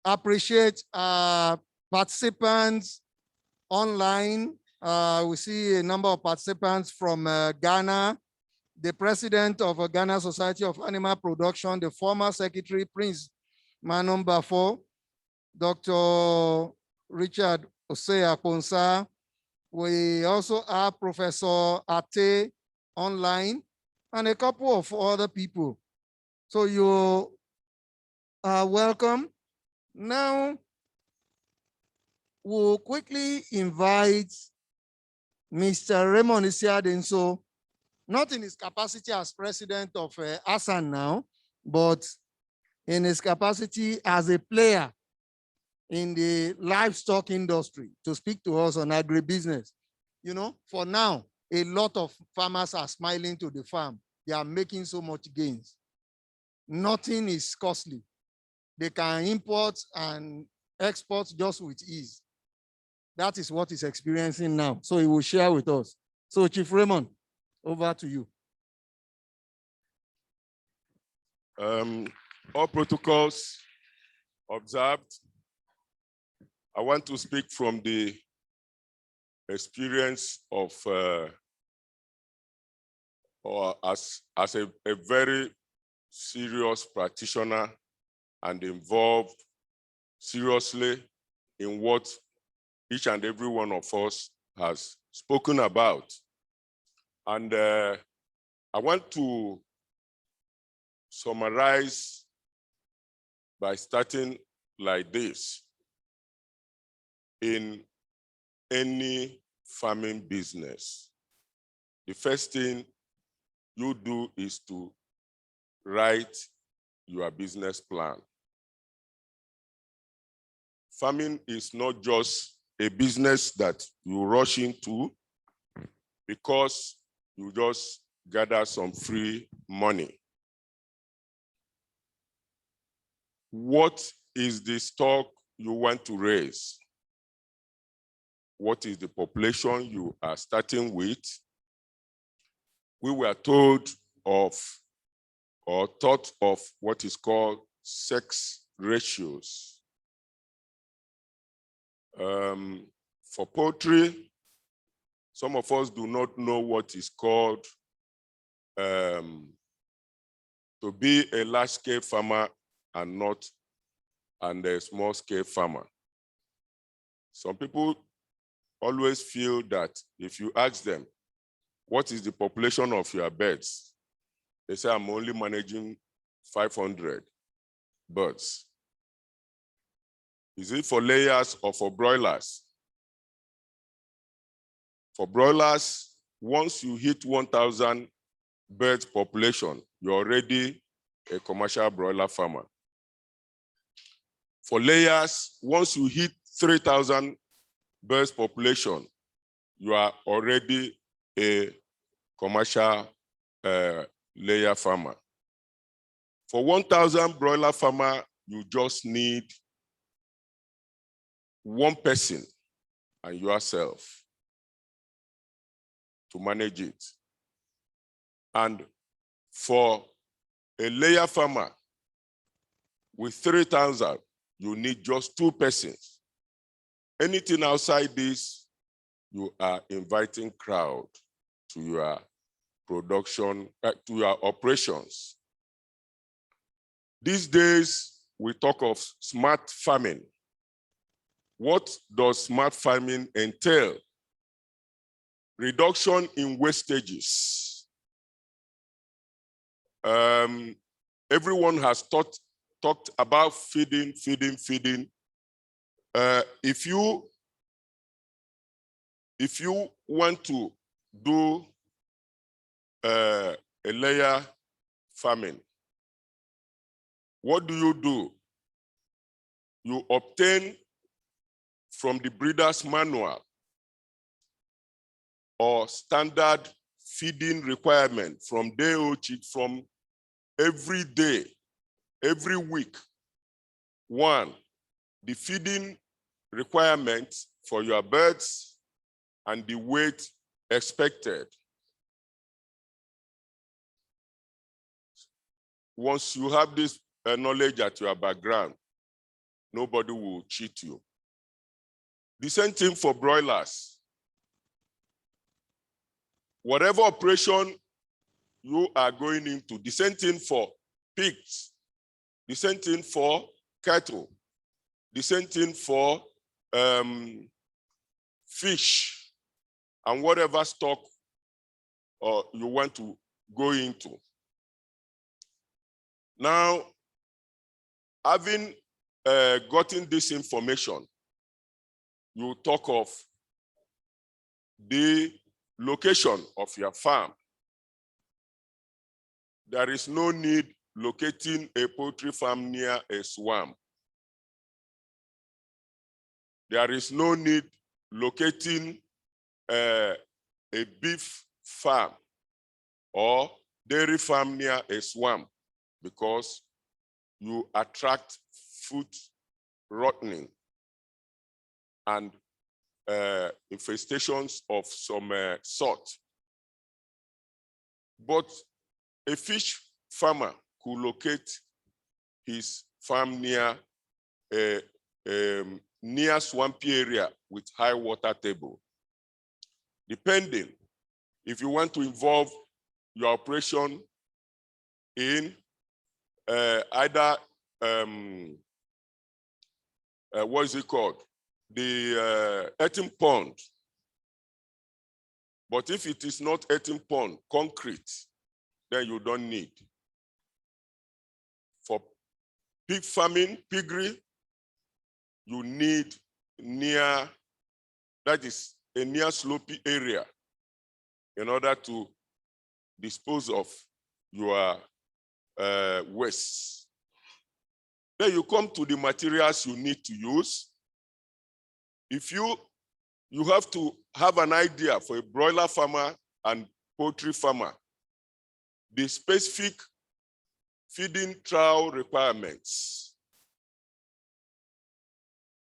appreciate participants online. We see a number of participants from Ghana, the president of Ghana Society of Animal Production, the former secretary, Prince Manon Bafo, Dr. Richard Osea Ponsa. We also have Professor Ate online and a couple of other people. So you are welcome. Now, we'll quickly invite Mr. Raymond Isiadenso, not in his capacity as president of ASAN now, but in his capacity as a player in the livestock industry, to speak to us on agribusiness. You know, for now, a lot of farmers are smiling to the farm. They are making so much gains. Nothing is costly. They can import and export just with ease. That is what he's experiencing now. So he will share with us. So Chief Raymond, over to you. All protocols observed. I want to speak from the experience of or as a very serious practitioner and involved seriously in what each and every one of us has spoken about. And I want to summarize by starting like this. In any farming business, the first thing you do is to write your business plan. Farming is not just a business that you rush into because you just gather some free money. What is the stock you want to raise? what is the population you are starting with. We were told of or thought of what is called sex ratios. For poultry, some of us do not know what is called to be a large-scale farmer and not a small-scale farmer. Some people always feel that if you ask them, what is the population of your birds? They say, I'm only managing 500 birds. Is it for layers or for broilers? For broilers, once you hit 1,000 birds population, you're already a commercial broiler farmer. For layers, once you hit 3,000 birds population, you are already a commercial layer farmer. For 1,000 broiler farmer, you just need one person and yourself to manage it. And for a layer farmer with 3,000, you need just 2 persons. Anything outside this, you are inviting crowd to your production, to your operations. These days, we talk of smart farming. What does smart farming entail? Reduction in wastages. Everyone has talked about feeding. If you want to do a layer farming, what do? You obtain from the breeder's manual or standard feeding requirement from DOH, from every day, every week. 1, the feeding requirements for your birds and the weight expected. Once you have this knowledge at your background, nobody will cheat you. The same thing for broilers. Whatever operation you are going into, the same thing for pigs, the same thing for cattle, the same thing for fish, and whatever stock you want to go into. Now, having gotten this information, you talk of the location of your farm. There is no need locating a poultry farm near a swamp. There is no need locating a beef farm or dairy farm near a swamp, because you attract food rotting and infestations of some sort. But a fish farmer could locate his farm near a near swampy area with high water table. Depending, if you want to involve your operation in either what is it called? The earthen pond. But if it is not earthen pond, concrete, then you don't need. For pig farming, piggery, you need near, that is a near slopey area in order to dispose of your waste. Then you come to the materials you need to use. If you have to have an idea for a broiler farmer and poultry farmer, the specific feeding trial requirements.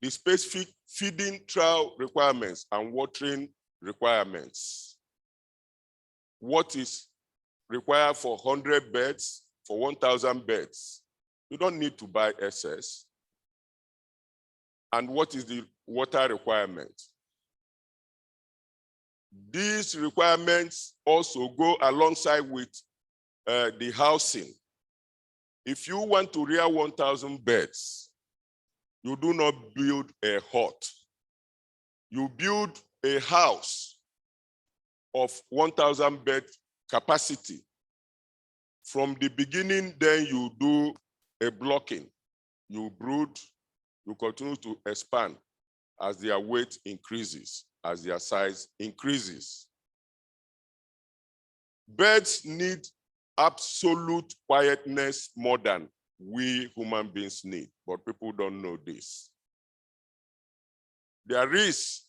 the specific feeding trial requirements and watering requirements. What is required for 100 beds, for 1,000 beds? You don't need to buy excess. And what is the water requirement? These requirements also go alongside with the housing. If you want to rear 1,000 beds, you do not build a hut. You build a house of 1,000 bed capacity. From the beginning, then you do a blocking. You brood, you continue to expand as their weight increases, as their size increases. Birds need absolute quietness more than we human beings need, but people don't know this. There is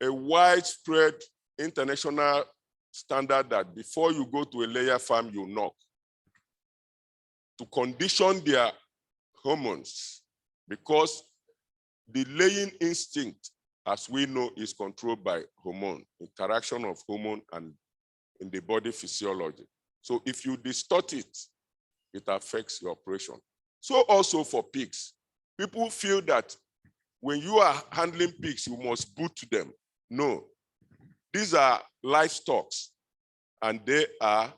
a widespread international standard that before you go to a layer farm, you knock to condition their hormones, because the laying instinct, as we know, is controlled by hormone, interaction of hormone and in the body physiology. So if you distort it, it affects your operation. So also for pigs, people feel that when you are handling pigs, you must boot them. No, these are livestock, and they are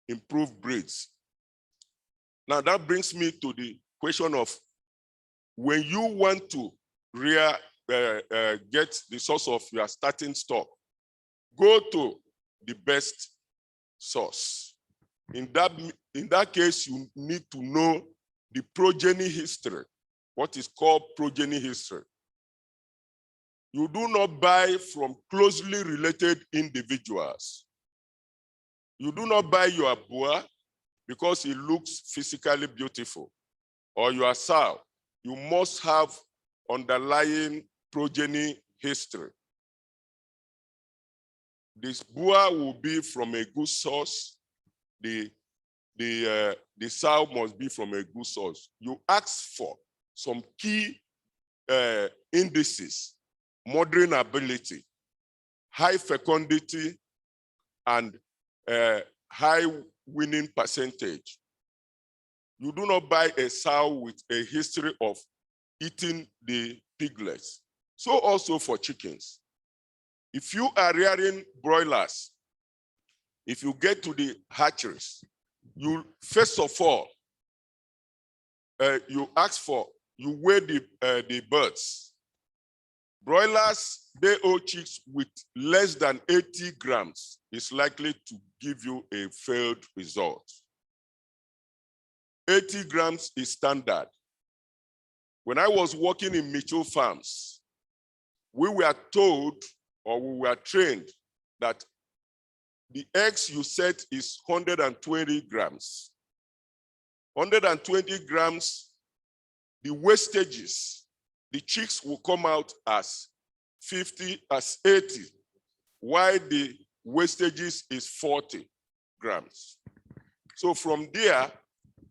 improved breeds. Now that brings me to the question of when you want to rear, get the source of your starting stock, go to the best source. In that case, you need to know the progeny history, what is called progeny history. You do not buy from closely related individuals. You do not buy your boa because it looks physically beautiful, or your sow. You must have underlying progeny history. This boa will be from a good source. The sow must be from a good source. You ask for some key indices: mothering ability, high fecundity, and high winning percentage. You do not buy a sow with a history of eating the piglets. So also for chickens. If you are rearing broilers, if you get to the hatcheries, you first of all, you weigh the birds. Broilers, day-old chicks with less than 80 grams is likely to give you a failed result. 80 grams is standard. When I was working in Mitchell Farms, we were told, or we were trained, that the eggs you set is 120 grams. 120 grams, the wastages, the chicks will come out as 80, while the wastages is 40 grams. So from there,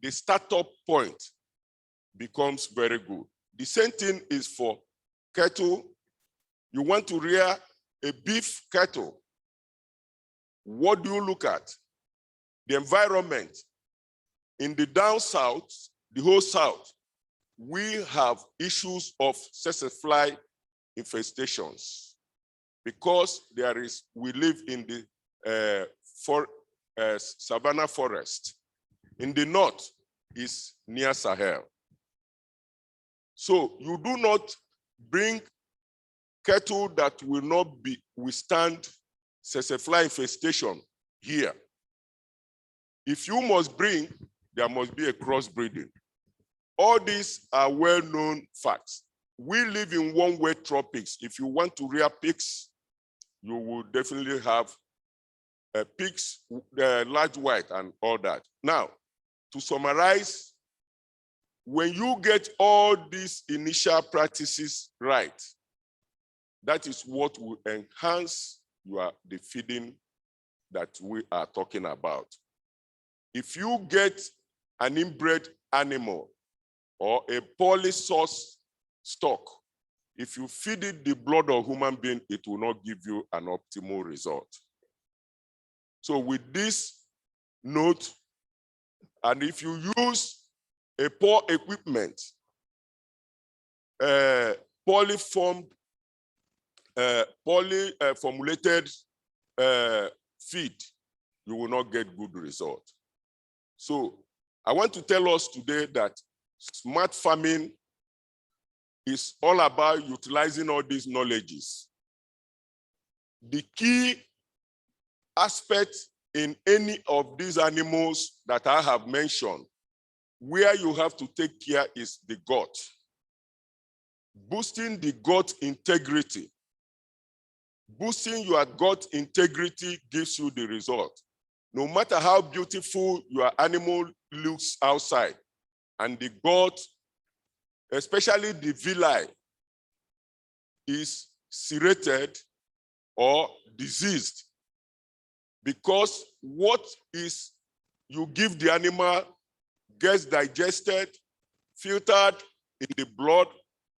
the startup point becomes very good. The same thing is for cattle. You want to rear a beef cattle. What do you look at? The environment. In the down south, the whole south, we have issues of tsetse fly infestations because we live in the savanna forest. In the north is near Sahel. So you do not bring cattle that will not withstand tsetse fly infestation here. If you must bring, there must be a crossbreeding. All these are well-known facts. We live in one-way tropics. If you want to rear pigs, you will definitely have pigs, large white and all that. Now, to summarize, when you get all these initial practices right, that is what will enhance the feeding that we are talking about. If you get an inbred animal or a poorly sourced stock, if you feed it the blood of human being, it will not give you an optimal result. So with this note, and if you use a poor equipment, poorly formulated feed, you will not get good result. So I want to tell us today that smart farming is all about utilizing all these knowledges. The key aspect in any of these animals that I have mentioned, where you have to take care is the gut. Boosting the gut integrity. Boosting your gut integrity gives you the result. No matter how beautiful your animal looks outside, and the gut, especially the villi, is serrated or diseased, because what is you give the animal gets digested, filtered in the blood,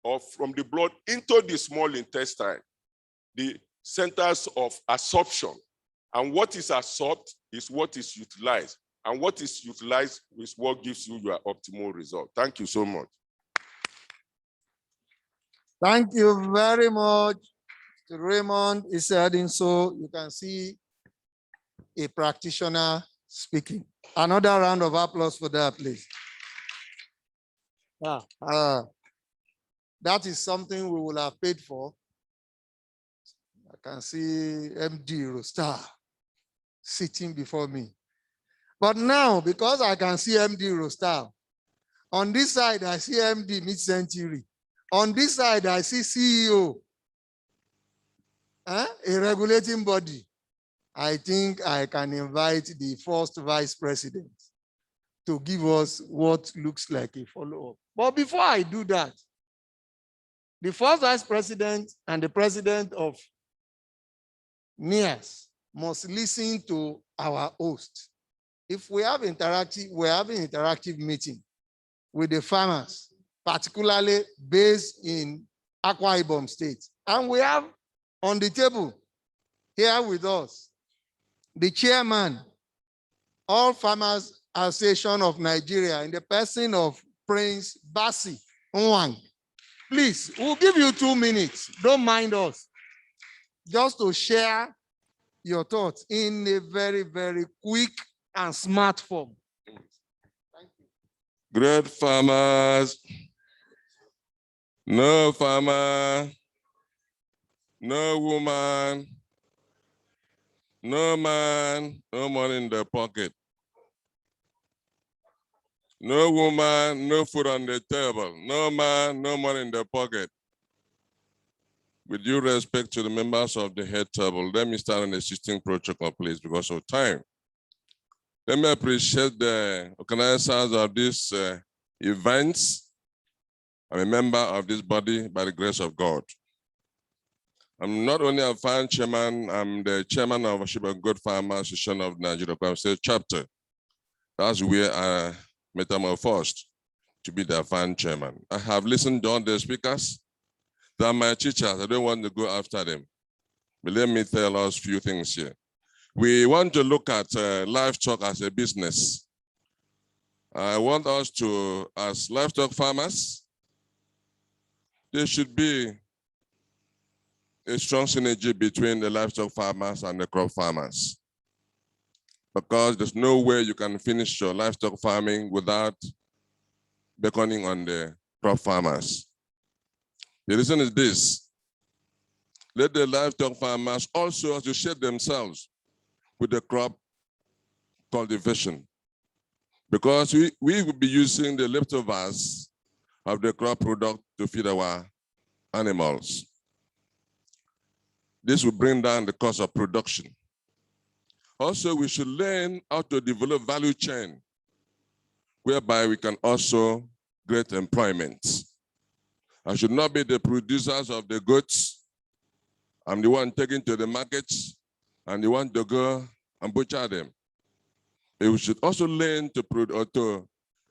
or from the blood into the small intestine, the centers of absorption. And what is absorbed is what is utilized. And what is utilized is what gives you your optimal result. Thank you so much. Thank you very much. Raymond is adding, so you can see a practitioner speaking. Another round of applause for that, please. That is something we will have paid for. I can see MD Rostar sitting before me. But now, because I can see MD Rostar, on this side, I see MD Mid-Century. On this side, I see CEO, a regulating body. I think I can invite the first vice president to give us what looks like a follow-up. But before I do that, the first vice president and the president of NIAS must listen to our host. If we have we're having interactive meeting with the farmers, particularly based in Akwa Ibom State. And we have on the table here with us the chairman, All Farmers Association of Nigeria, in the person of Prince Basi Nwang. Please, we'll give you 2 minutes. Don't mind us. Just to share your thoughts in a very, very quick and smart form. Thank you. Great farmers. No farmer, no woman, no man, no money in the pocket. No woman, no food on the table. No man, no money in the pocket. With due respect to the members of the head table, let me start an existing protocol, please, because of time. Let me appreciate the organizers of these events. I'm a member of this body by the grace of God. I'm not only a farm chairman, I'm the chairman of a Sheep and Goat Farmers Association of Nigeria State chapter. That's where I metamorphosed to be the farm chairman. I have listened to all the speakers. They're my teachers. I don't want to go after them. But let me tell us a few things here. We want to look at livestock as a business. I want us to, as livestock farmers, there should be a strong synergy between the livestock farmers and the crop farmers, because there's no way you can finish your livestock farming without beckoning on the crop farmers. The reason is this: let the livestock farmers also associate themselves with the crop cultivation, because we will be using the leftovers of the crop product to feed our animals. This will bring down the cost of production. Also, we should learn how to develop value chain, whereby we can also create employment. I should not be the producers of the goods. I'm the one taking to the markets and the one to go and butcher them. We should also learn to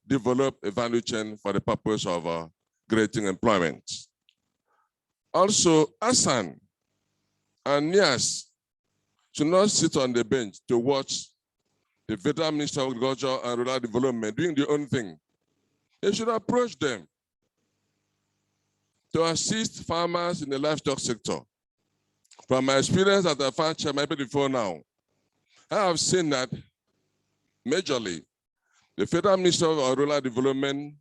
develop a value chain for the purpose of creating employment. Also, ASAN and NIAS should not sit on the bench to watch the Federal Minister of Agriculture and Rural Development doing their own thing. They should approach them to assist farmers in the livestock sector. From my experience as a farm chairman before now, I have seen that majorly the Federal Minister of Rural Development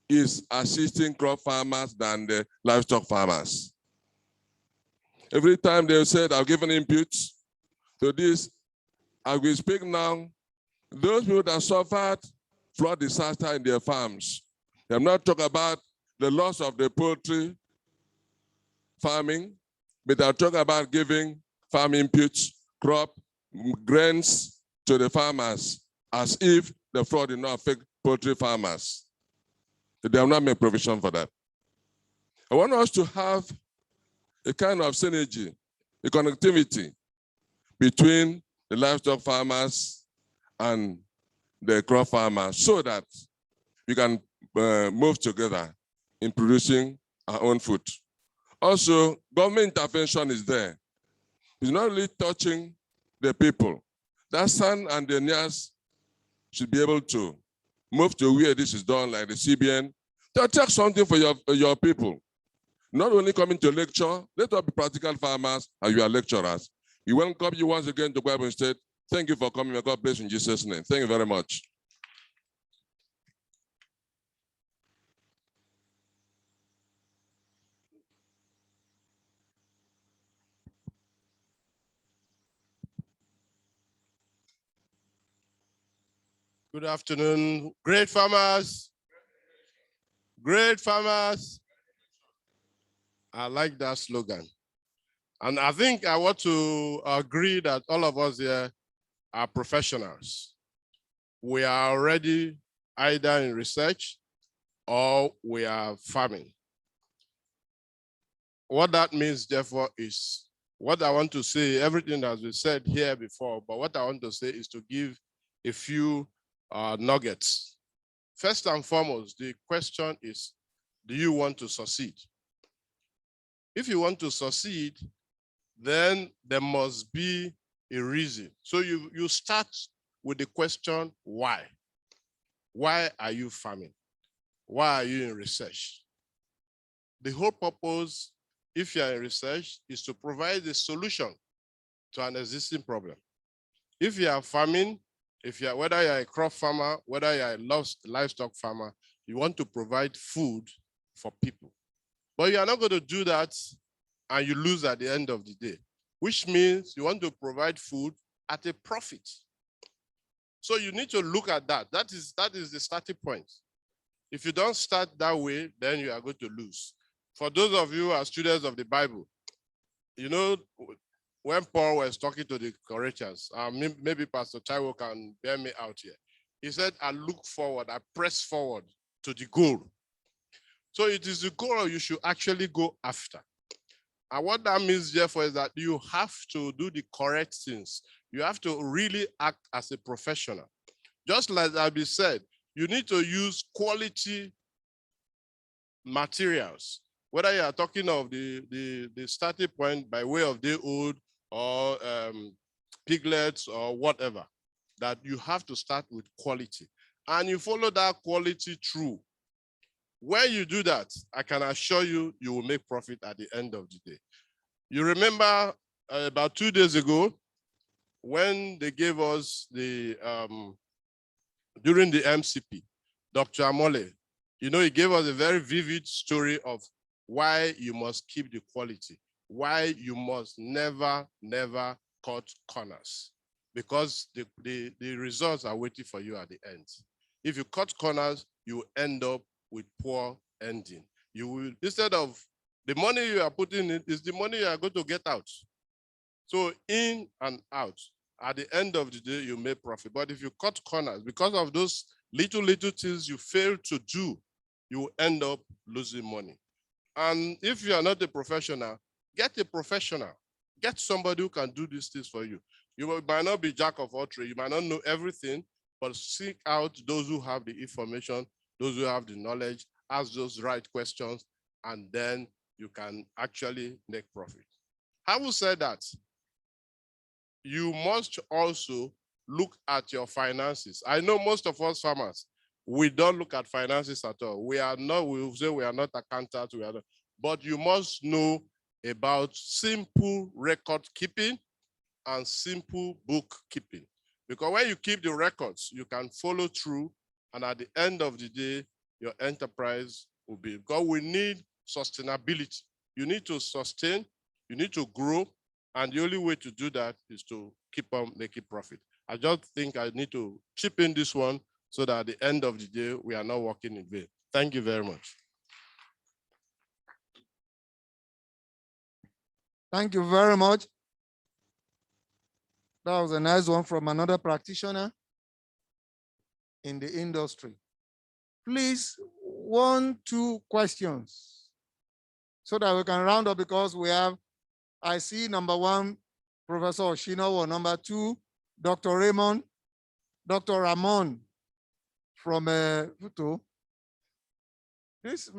is assisting crop farmers than the livestock farmers. Every time they said, I've given inputs to this, as we speak now, those people that suffered flood disaster in their farms, they have not talked about the loss of the poultry farming, but they're talking about giving farm inputs, crop, grains to the farmers, as if the flood did not affect poultry farmers. They have not made provision for that. I want us to have a kind of synergy, a connectivity between the livestock farmers and the crop farmers so that we can move together in producing our own food. Also, government intervention is there. It's not really touching the people. That SAN and the NIAS should be able to move to where this is done, like the CBN, to take something for your people. Not only coming to lecture, let us be practical farmers and you are lecturers. We welcome you once again to Bible State. Thank you for coming. May God bless you in Jesus' name. Thank you very much. Good afternoon, great farmers. Great farmers. I like that slogan. And I think I want to agree that all of us here are professionals. We are already either in research or we are farming. What that means, therefore, is what I want to say, everything that has been said here before, but what I want to say is to give a few nuggets. First and foremost, the question is, do you want to succeed? If you want to succeed, then there must be a reason. So you start with the question, why? Why are you farming? Why are you in research? The whole purpose, if you're in research, is to provide a solution to an existing problem. If you are farming, whether you're a crop farmer, whether you're a livestock farmer, you want to provide food for people. But you are not going to do that and you lose at the end of the day, which means you want to provide food at a profit. So you need to look at that. That is the starting point. If you don't start that way, then you are going to lose. For those of you who are students of the Bible, you know, when Paul was talking to the Corinthians, maybe Pastor Taiwo can bear me out here. He said, I look forward, I press forward to the goal. So it is the goal you should actually go after. And what that means, therefore, is that you have to do the correct things. You have to really act as a professional. Just like Abby said, you need to use quality materials. Whether you are talking of the starting point by way of day old or piglets or whatever, that you have to start with quality. And you follow that quality through. When you do that, I can assure you, you will make profit at the end of the day. You remember about 2 days ago, when they gave us the, during the MCP, Dr. Amole, you know, he gave us a very vivid story of why you must keep the quality, why you must never, never cut corners, because the results are waiting for you at the end. If you cut corners, you end up with poor ending. You will, instead of the money you are putting in, is the money you are going to get out. So in and out, at the end of the day, you make profit. But if you cut corners, because of those little things you fail to do, you will end up losing money. And if you are not a professional, get a professional. Get somebody who can do these things for you. You might not be jack of all trades. You might not know everything, but seek out those who have the information, those who have the knowledge, ask those right questions, and then you can actually make profit. Having said that, you must also look at your finances. I know most of us farmers, we don't look at finances at all. We will say we are not accountants, but you must know about simple record keeping and simple bookkeeping. Because when you keep the records, you can follow through, and at the end of the day, your enterprise will be, because we need sustainability. You need to sustain, you need to grow, and the only way to do that is to keep on making profit. I just think I need to chip in this one so that at the end of the day, we are not working in vain. Thank you very much. Thank you very much. That was a nice one from another practitioner in the industry. Please, 1, 2 questions so that we can round up, because we have, I see number 1, Professor Oshinowo, number 2, Dr. Raymond, Dr. Ramon from Futo. This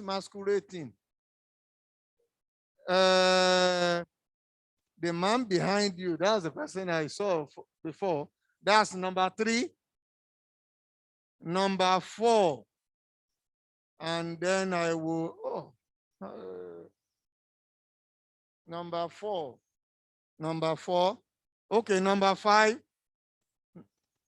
masquerading. The man behind you, that's the person I saw before. That's number 3. Number 4. And then I will, number 4. Number 4. Okay, number 5.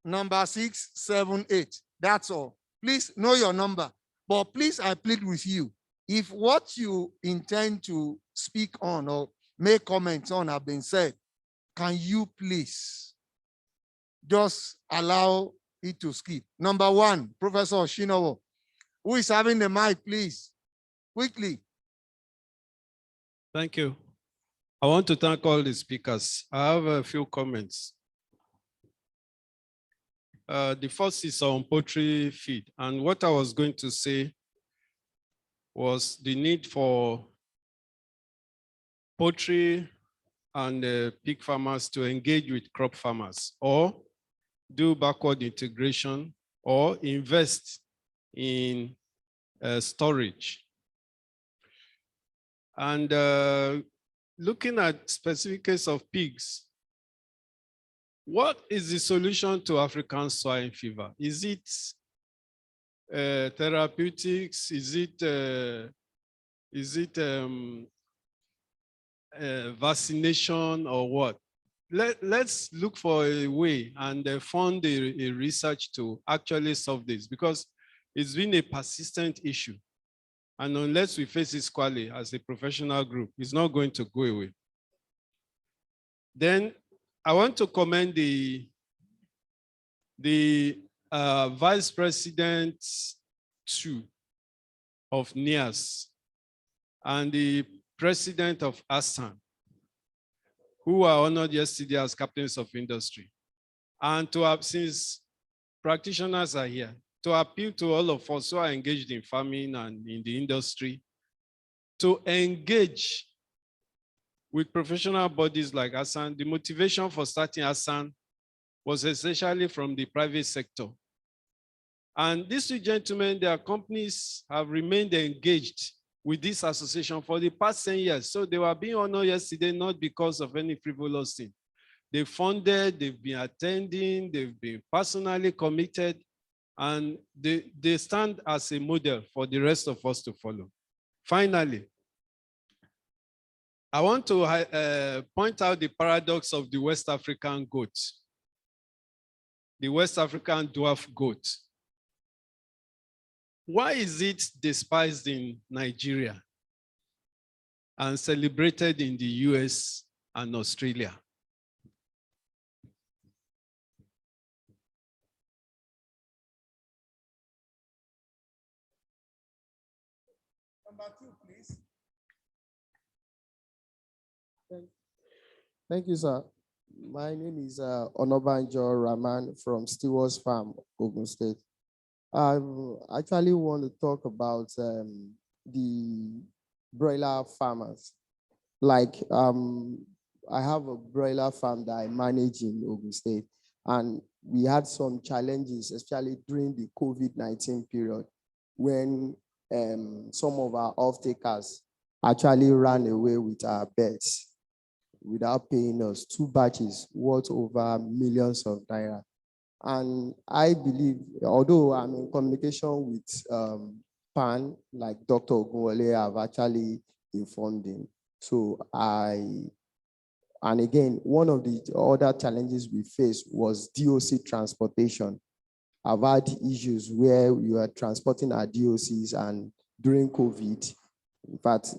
Number 6, 7, 8. That's all. Please know your number. But please, I plead with you. If what you intend to speak on or make comments on have been said, can you please just allow it to skip? Number 1, Professor Oshinowo. Who is having the mic, please? Quickly. Thank you. I want to thank all the speakers. I have a few comments. The first is on poultry feed. And what I was going to say was the need for poultry and pig farmers to engage with crop farmers, or do backward integration, or invest in storage. And looking at specific case of pigs, what is the solution to African swine fever? Is it therapeutics? Is it vaccination, or what? Let's look for a way and fund a research to actually solve this, because it's been a persistent issue. And unless we face it squarely as a professional group, it's not going to go away. Then I want to commend the Vice President 2 of NIAS and the President of ASAN, who were honored yesterday as captains of industry. And to have, since practitioners are here, to appeal to all of us who are engaged in farming and in the industry to engage with professional bodies like ASAN. The motivation for starting ASAN was essentially from the private sector. And these 2 gentlemen, their companies have remained engaged with this association for the past 10 years. So they were being honored yesterday, not because of any frivolous thing. They funded, they've been attending, they've been personally committed, and they stand as a model for the rest of us to follow. Finally, I want to point out the paradox of the West African goat, the West African dwarf goat. Why is it despised in Nigeria and celebrated in the US and Australia? Number 2, please. Thank you, sir. My name is Onobanjo Rahman from Stewards Farm, Ogun State. I actually want to talk about the broiler farmers. Like, I have a broiler farm that I manage in Ogun State. And we had some challenges, especially during the COVID-19 period, when some of our off-takers actually ran away with our beds without paying us. 2 batches worth over millions of naira. And I believe, although I'm in communication with PAN, like Dr. Ogunwole have actually informed him. So and again, one of the other challenges we faced was DOC transportation. I've had issues where you are transporting our DOCs, and during COVID, in fact,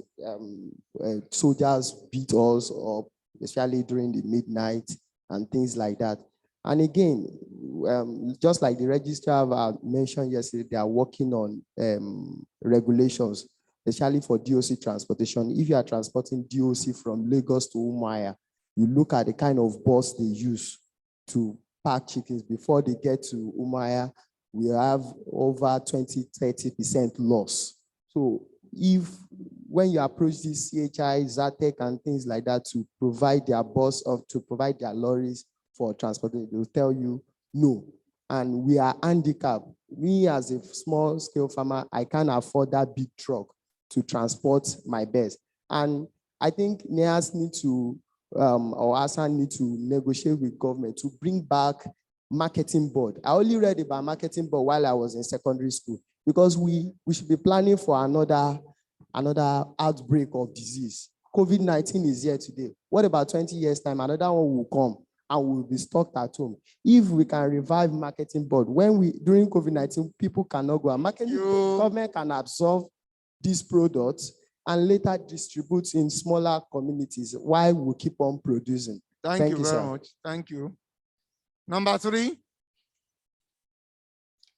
soldiers beat us up, especially during the midnight and things like that. And again, just like the registrar mentioned yesterday, they are working on regulations, especially for DOC transportation. If you are transporting DOC from Lagos to Umuahia, you look at the kind of bus they use to pack chickens. Before they get to Umuahia, we have over 20-30% loss. So when you approach this CHI, ZATEC, and things like that to provide their bus or to provide their lorries for transportation, they'll tell you no. And we are handicapped. Me as a small scale farmer, I can't afford that big truck to transport my best. And I think NEAS need to, or ASAN need to negotiate with government to bring back marketing board. I only read about marketing board while I was in secondary school, because we should be planning for another outbreak of disease. COVID-19 is here today. What about 20 years time? Another one will come and we'll be stuck at home. If we can revive marketing board, during COVID-19, people cannot go. Government can absorb these products and later distribute in smaller communities while we keep on producing. Thank you very sir. much. Thank you. Number 3.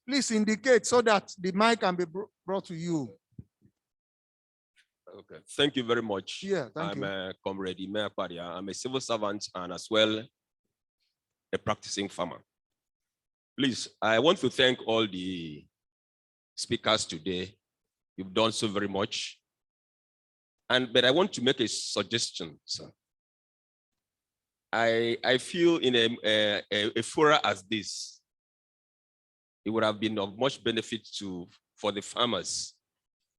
Please indicate so that the mic can be brought to you. Okay, thank you very much. Yeah, thank you. I'm Comrade Ime Akparia. I'm a civil servant and as well a practicing farmer. Please, I want to thank all the speakers today. You've done so very much. But I want to make a suggestion, sir. I feel in a forum as this, it would have been of much benefit for the farmers,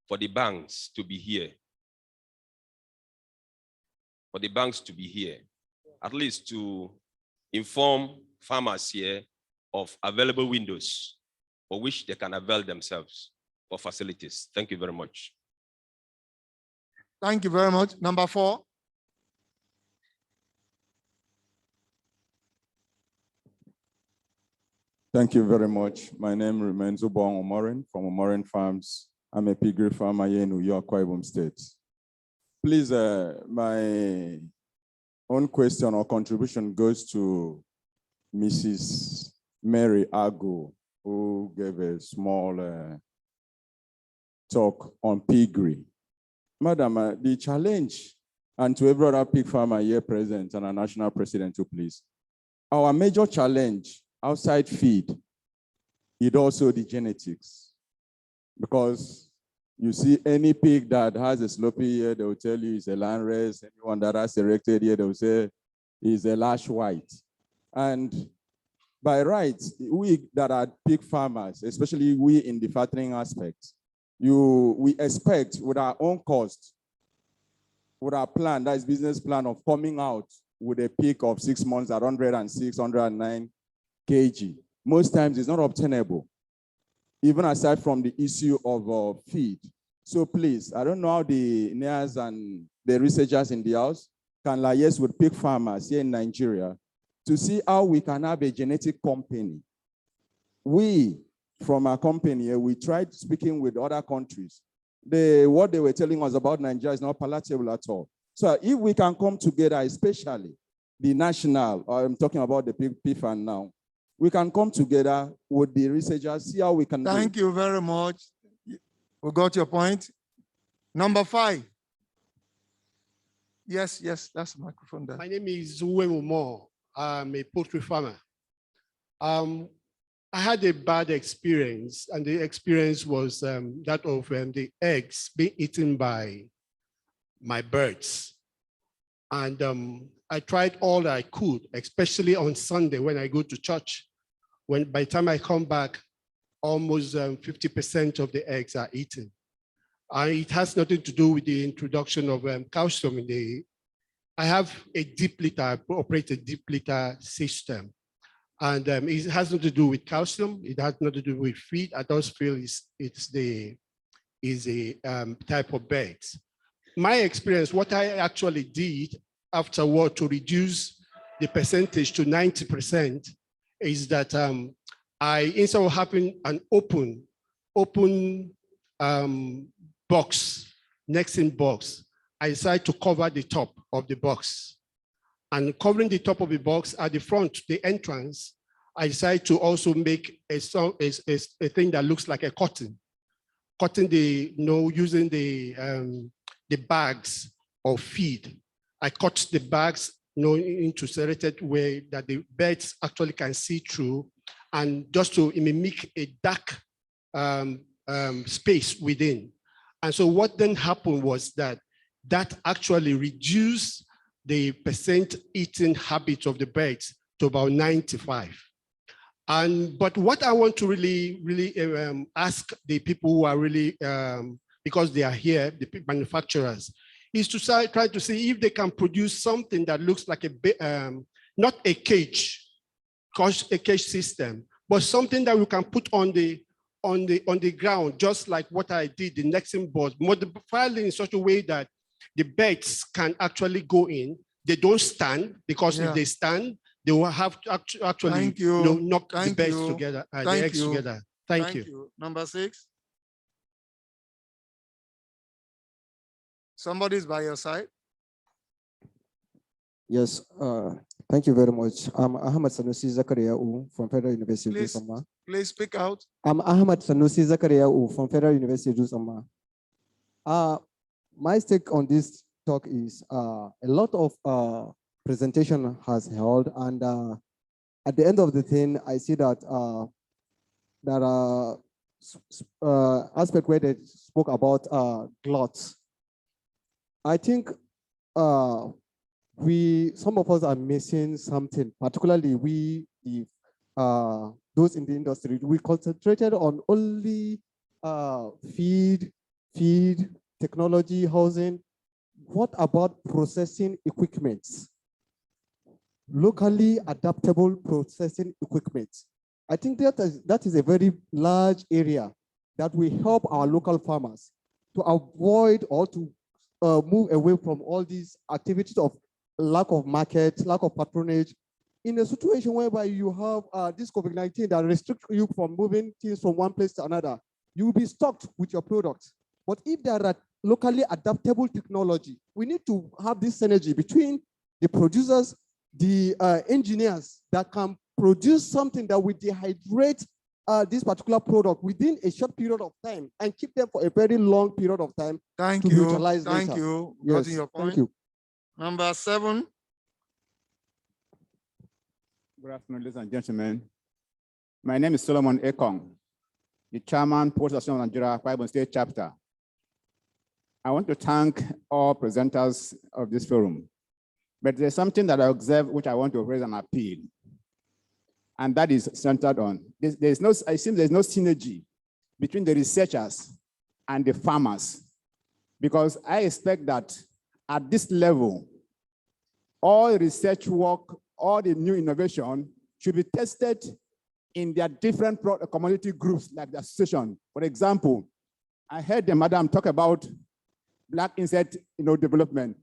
for the banks to be here. For the banks to be here, at least to inform farmers here of available windows for which they can avail themselves for facilities. Thank you very much. Thank you very much. Number 4. Thank you very much. My name remains Obong Omorin from Omorin Farms. I'm a piggery farmer here in New York, Akwa Ibom State. Please, my own question or contribution goes to Mrs. Mary Agu, who gave a small talk on piggery. Madam, the challenge, and to every other pig farmer here present and our national president too, please. Our major challenge outside feed is also the genetics. Because you see any pig that has a sloppy ear, they will tell you it's a landrace. Anyone that has erected ear, they will say it's a lash white. And by rights, we that are pig farmers, especially we in the fattening aspect, we expect with our own cost, with our plan, that is business plan of coming out with a peak of 6 months at 106, 109 kg. Most times it's not obtainable, even aside from the issue of feed. So please, I don't know how the NEAS and the researchers in the house can liaise with pig farmers here in Nigeria to see how we can have a genetic company. We, from our company, we tried speaking with other countries. What they were telling us about Nigeria is not palatable at all. So if we can come together, especially the national, I'm talking about the PFAN now, we can come together with the researchers, see how we can Thank you very much. We got your point. Number 5. Yes, that's the microphone there. My name is Uwe Mo. I'm a poultry farmer. I had a bad experience, and the experience was that of the eggs being eaten by my birds. And I tried all I could, especially on Sunday when I go to church. When by the time I come back, almost 50% of the eggs are eaten. It has nothing to do with the introduction of calcium in the. I have a deep litter, I operate a deep litter system. And it has nothing to do with calcium. It has nothing to do with feed. I just feel it's a type of birds. My experience, what I actually did afterward to reduce the percentage to 90% is that I, instead of having an open box, nesting box, I decided to cover the top of the box. And covering the top of the box at the front, the entrance, I decided to also make a thing that looks like a curtain. Cutting using the bags of feed. I cut the bags into serrated way that the birds actually can see through, and just to mimic a dark space within. And so what then happened was that actually reduced the percent eating habit of the birds to about 95. But what I want to really ask the people who are really, because they are here, the manufacturers, is to try to see if they can produce something that looks like not a cage system, but something that we can put on the ground, just like what I did, the nesting board, modified in such a way that the birds can actually go in. They don't stand, because if they stand, they will have to actually knock the birds together, the eggs together. Thank you. Number 6. Somebody's by your side. Yes, thank you very much. I'm Ahmad Sanusi Zakaria from Federal University of Dusama. Please speak out. I'm Ahmad Sanusi Zakaria from Federal University of Dusama. My take on this talk is a lot of presentation has held, and at the end of the thing, I see that there are aspects where they spoke about gluts. I think some of us are missing something, particularly those in the industry. We concentrated on only feed, technology, housing. What about processing equipment? Locally adaptable processing equipment. I think that is a very large area that will help our local farmers to avoid or to move away from all these activities of lack of market, lack of patronage. In a situation whereby you have this COVID-19 that restricts you from moving things from one place to another, you will be stocked with your products. But if there are locally adaptable technology, we need to have this synergy between the producers, the engineers that can produce something that will dehydrate this particular product within a short period of time and keep them for a very long period of time. Thank to you. utilize Thank later. you. Yes, Got your point. thank you. Number 7. Good afternoon, ladies and gentlemen. My name is Solomon Ekong, the chairman, Port Association of Nigeria, Akwa State chapter. I want to thank all presenters of this forum, but there's something that I observed which I want to raise an appeal, and that is centered on it seems there's no synergy between the researchers and the farmers, because I expect that at this level, all research work, all the new innovation should be tested in their different commodity groups, like the association. For example, I heard the madam talk about black insect development.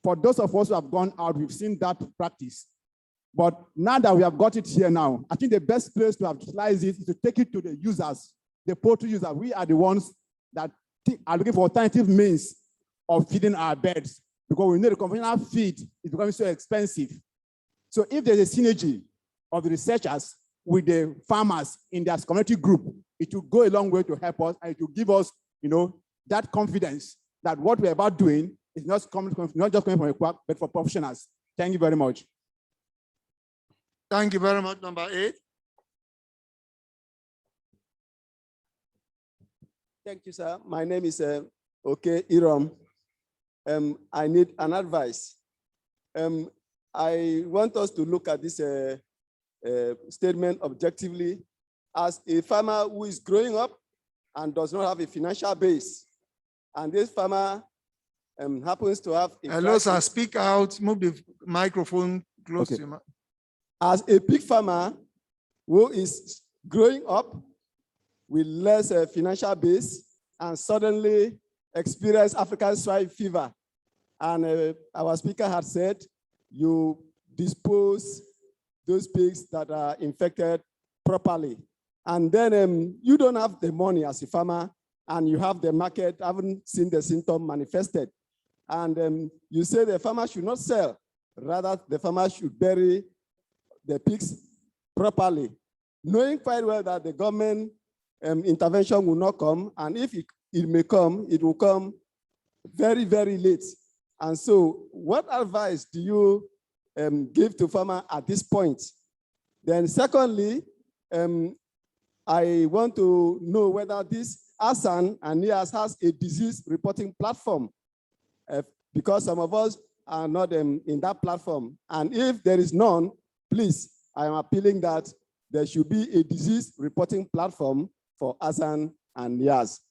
For those of us who have gone out, we've seen that practice. But now that we have got it here now, I think the best place to utilize it is to take it to the users, the poultry users. We are the ones that are looking for alternative means of feeding our birds, because we know the conventional feed is becoming so expensive. So if there's a synergy of the researchers with the farmers in their community group, it will go a long way to help us, and it will give us, that confidence that what we're about doing is not just coming from a quack, but for professionals. Thank you very much. Thank you very much. Number 8. Thank you, sir. My name is Oke Iram. I need an advice. I want us to look at this statement objectively. As a farmer who is growing up and does not have a financial base, and this farmer happens to have a Hello, sir, crisis. speak out, move the microphone close Okay. to your mouth. As a pig farmer who is growing up with less financial base and suddenly experience African swine fever, and our speaker had said, you dispose those pigs that are infected properly. And then you don't have the money as a farmer, and you have the market, haven't seen the symptom manifested. And you say the farmer should not sell, rather the farmer should bury the pigs properly, knowing quite well that the government intervention will not come, and if it may come, it will come very, very late. And so what advice do you give to farmer at this point? Then secondly, I want to know whether this ASAN and NIAS has a disease reporting platform, because some of us are not in that platform. And if there is none, please, I am appealing that there should be a disease reporting platform for ASAN and NIAS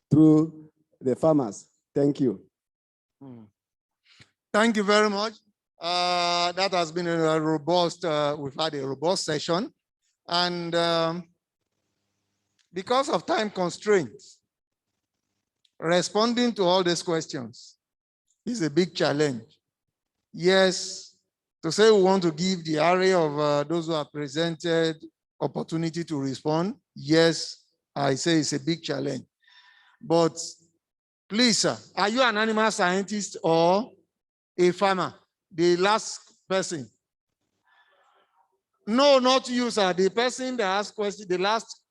through the farmers. Thank you. Thank you very much. That has been a robust, we've had a robust session. And because of time constraints, responding to all these questions is a big challenge. Yes, to say we want to give the array of those who are presented opportunity to respond, yes, I say it's a big challenge. But please, sir, are you an animal scientist or a farmer? The last person. No, not you, sir. The person that asked question, the last.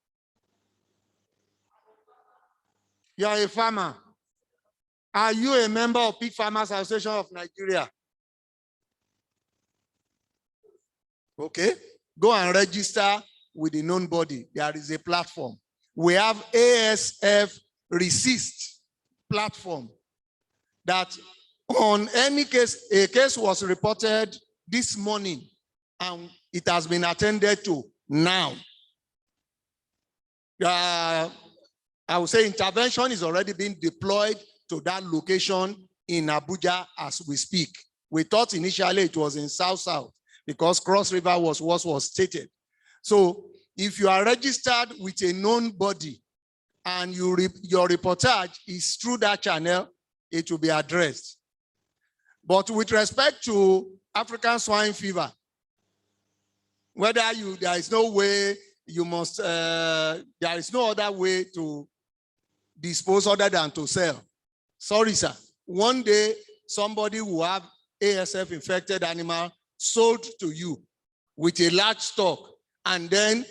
You are a farmer. Are you a member of Pig Farmers Association of Nigeria? Okay, go and register with the known body. There is a platform. We have ASF Resist platform that on any case, a case was reported this morning and it has been attended to now. I would say intervention is already being deployed to that location in Abuja as we speak. We thought initially it was in South because Cross River was what was stated. So if you are registered with a known body and your reportage is through that channel, it will be addressed. But with respect to African swine fever, whether there is no way you must, there is no other way to dispose other than to sell. Sorry, sir. One day, somebody will have ASF infected animal sold to you with a large stock, and then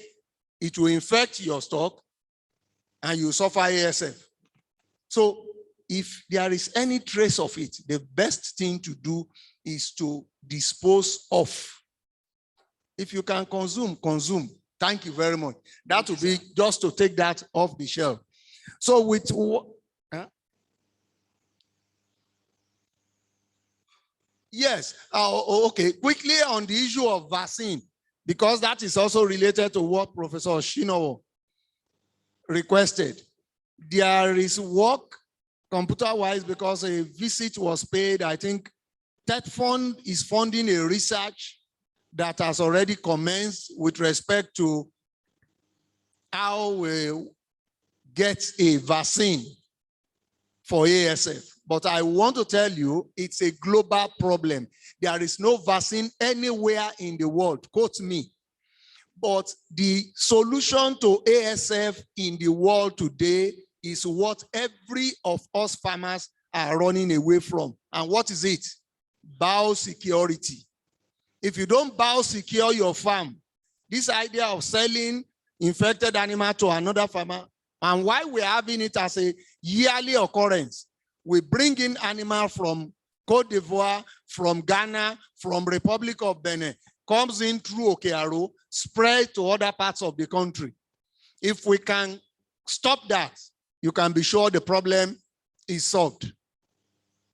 it will infect your stock and you suffer ASF. So if there is any trace of it, the best thing to do is to dispose of. If you can consume, consume. Thank you very much. That will be just to take that off the shelf. So with yes, okay, quickly on the issue of vaccine, because that is also related to what Professor Shinowo requested. There is work computer-wise because a visit was paid. I think TETFund is funding a research that has already commenced with respect to how we get a vaccine for ASF. But I want to tell you, it's a global problem. There is no vaccine anywhere in the world, quote me. But the solution to ASF in the world today is what every of us farmers are running away from. And what is it? Biosecurity. If you don't biosecure your farm, this idea of selling infected animal to another farmer, and why we're having it as a yearly occurrence, we bring in animal from Cote d'Ivoire, from Ghana, from Republic of Benin, comes in through Okearo, spread to other parts of the country. If we can stop that, you can be sure the problem is solved.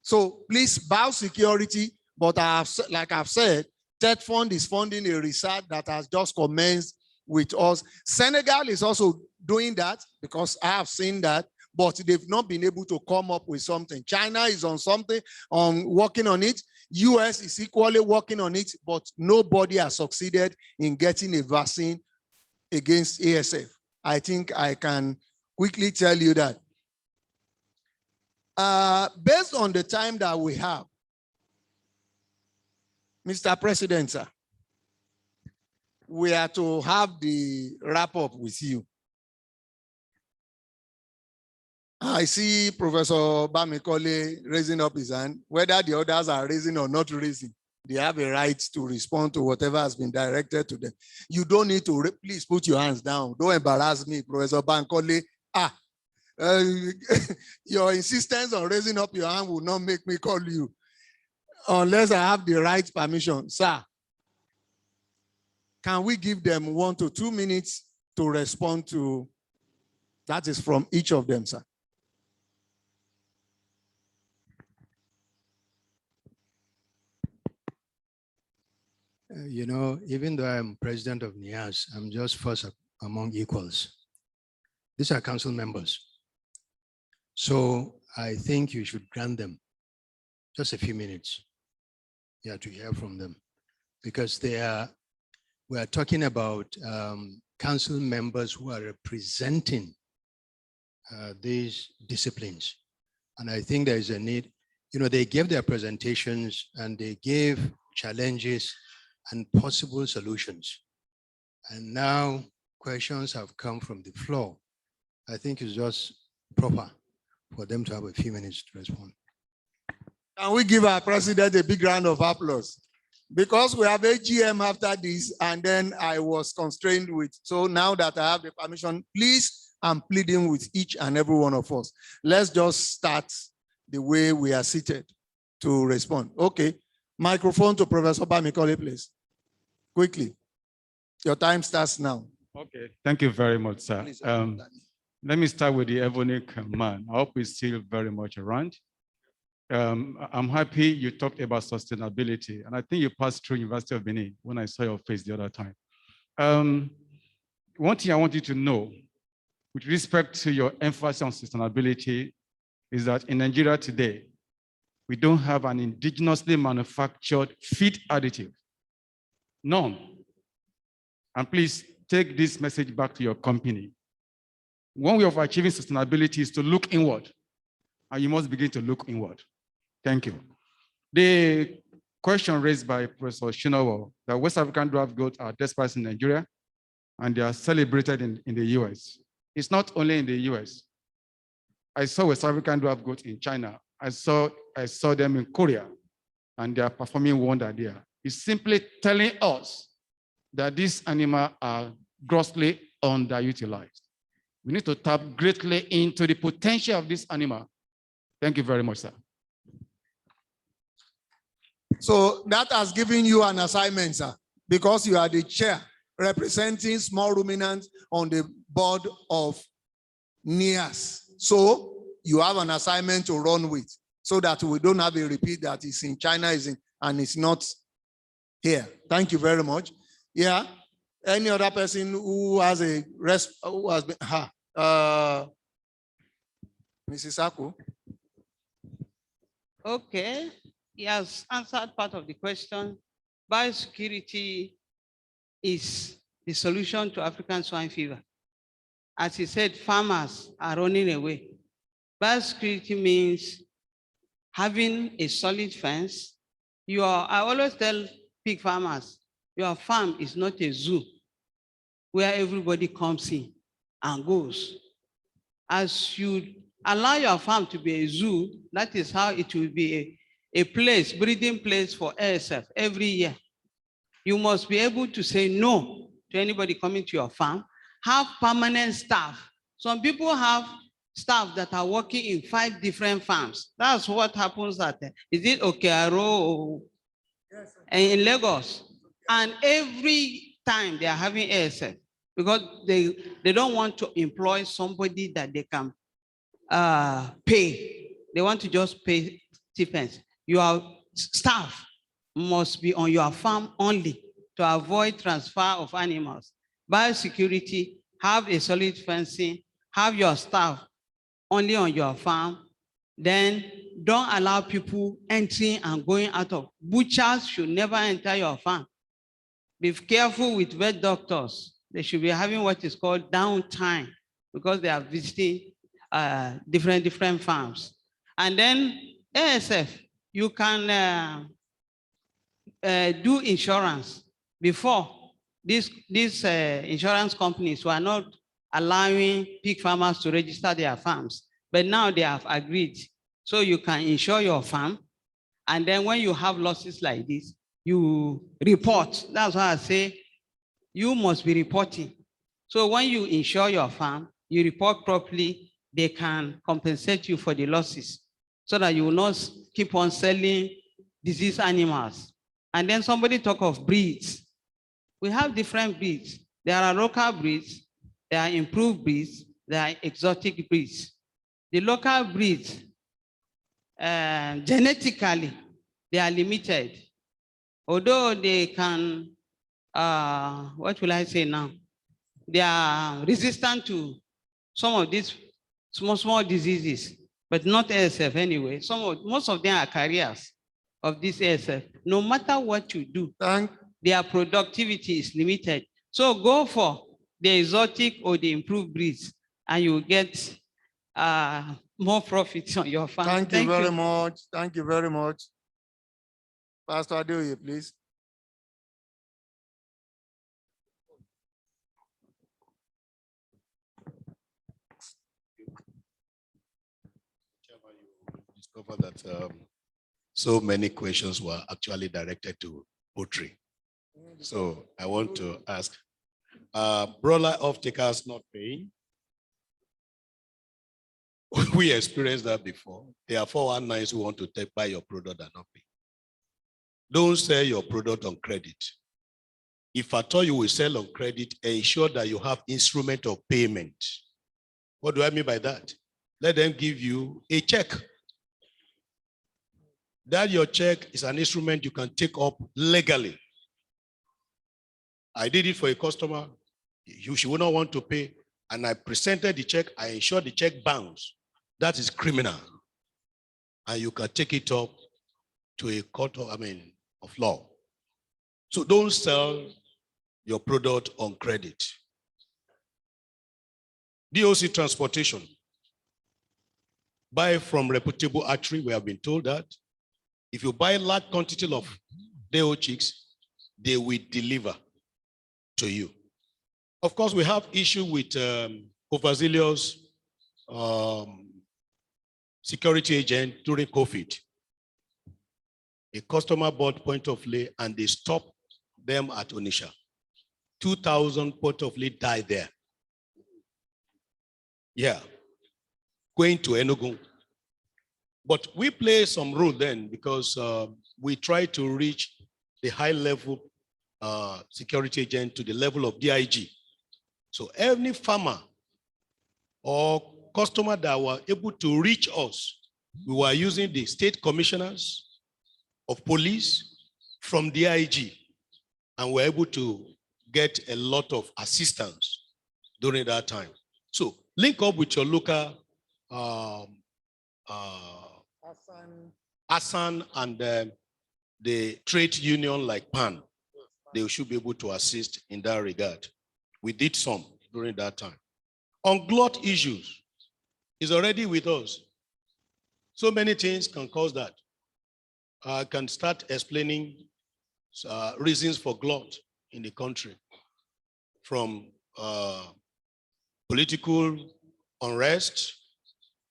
So please, biosecurity, But like I've said, TED Fund is funding a research that has just commenced with us. Senegal is also doing that because I have seen that, but they've not been able to come up with something. China is on something, working on it. US is equally working on it, but nobody has succeeded in getting a vaccine against ASF. I think I can quickly tell you that. Based on the time that we have, Mr. President, sir, we are to have the wrap up with you. I see Professor Bamikole raising up his hand. Whether the others are raising or not raising, they have a right to respond to whatever has been directed to them. You don't need to, please put your hands down. Don't embarrass me, Professor Bamikole. Your insistence on raising up your hand will not make me call you unless I have the right permission. Sir, can we give them 1 to 2 minutes to respond to? That is from each of them, sir. You know, even though I'm president of NIAS, I'm just first among equals. These are council members. So I think you should grant them just a few minutes, yeah, to hear from them, because we are talking about council members who are representing these disciplines. And I think there is a need, you know, they gave their presentations and they gave challenges and possible solutions. And now questions have come from the floor. I think it's just proper for them to have a few minutes to respond. Can we give our president a big round of applause? Because we have AGM after this, and then I was constrained with, so now that I have the permission, please, I'm pleading with each and every one of us. Let's just start the way we are seated to respond. Okay, microphone to Professor Bamikole, please. Quickly, your time starts now. Okay, thank you very much, sir. Please, let me start with the Evonik man. I hope he's still very much around. I'm happy you talked about sustainability, and I think you passed through University of Benin when I saw your face the other time. One thing I want you to know with respect to your emphasis on sustainability is that in Nigeria today, we don't have an indigenously manufactured feed additive. None. And please take this message back to your company. One way of achieving sustainability is to look inward, and you must begin to look inward. Thank you. The question raised by Professor Shinowo, that West African draft goats are despised in Nigeria, and they are celebrated in the US. It's not only in the US. I saw West African draft goats in China. I saw them in Korea, and they are performing wonder there. It's simply telling us that these animals are grossly underutilized. We need to tap greatly into the potential of this animal. Thank you very much, sir. So that has given you an assignment, sir, because you are the chair representing small ruminants on the board of NIAS. So you have an assignment to run with so that we don't have a repeat that is in China and it's not here. Thank you very much. Yeah. Any other person who has a who has been, Mrs. Aku? Okay. He has answered part of the question. Biosecurity is the solution to African swine fever. As he said, farmers are running away. Biosecurity means having a solid fence. I always tell pig farmers, your farm is not a zoo where everybody comes in and goes. As you allow your farm to be a zoo, that is how it will be a place, breeding place for ASF every year. You must be able to say no to anybody coming to your farm. Have permanent staff. Some people have staff that are working in 5 different farms. That's what happens at, is it Okearo in Lagos? And every time they are having ASF because they don't want to employ somebody that they can pay. They want to just pay stipends. You are staff. must be on your farm only to avoid transfer of animals. Biosecurity, have a solid fencing, have your staff only on your farm. Then don't allow people entering and going out of. Butchers should never enter your farm. Be careful with vet doctors. They should be having what is called downtime because they are visiting different farms. And then ASF, you can do insurance. Before, these insurance companies were not allowing pig farmers to register their farms, but now they have agreed. So you can insure your farm, and then when you have losses like this, you report. That's why I say you must be reporting. So when you insure your farm, you report properly, they can compensate you for the losses so that you will not keep on selling diseased animals. And then somebody talk of breeds. We have different breeds. There are local breeds, there are improved breeds, there are exotic breeds. The local breeds, genetically, they are limited. Although they can, what will I say now? They are resistant to some of these small diseases, but not ASF anyway. Most of them are carriers of this ASF. No matter what you do, their productivity is limited. So go for the exotic or the improved breeds, and you will get more profits on your farm. Thank you very much. Thank you very much. Pastor Adeoye, please. Discover that so many questions were actually directed to poultry. So I want to ask, broiler off-takers not paying? We experienced that before. There are 419s who want to buy your product and not pay. Don't sell your product on credit. If at all you will sell on credit, ensure that you have instrument of payment. What do I mean by that? Let them give you a check. That your check is an instrument you can take up legally. I did it for a customer. She would not want to pay, and I presented the check. I ensured the check bounced. That is criminal, and you can take it up to a court of law. So don't sell your product on credit. DOC transportation. Buy from reputable archery. We have been told that. If you buy a large quantity of DO chicks, they will deliver to you. Of course, we have issue with overzealous security agent during COVID. A customer bought point of lay and they stopped them at Onitsha. 2,000 point of lay died there. Yeah, going to Enugu. But we play some role then because we try to reach the high level security agent to the level of DIG. So every farmer or customer that were able to reach us, we were using the state commissioners of police from DIG, and we're able to get a lot of assistance during that time. So link up with your local ASAN and the trade union like PAN. They should be able to assist in that regard. We did some during that time. On glut issues, is already with us. So many things can cause that. I can start explaining reasons for glut in the country, from political unrest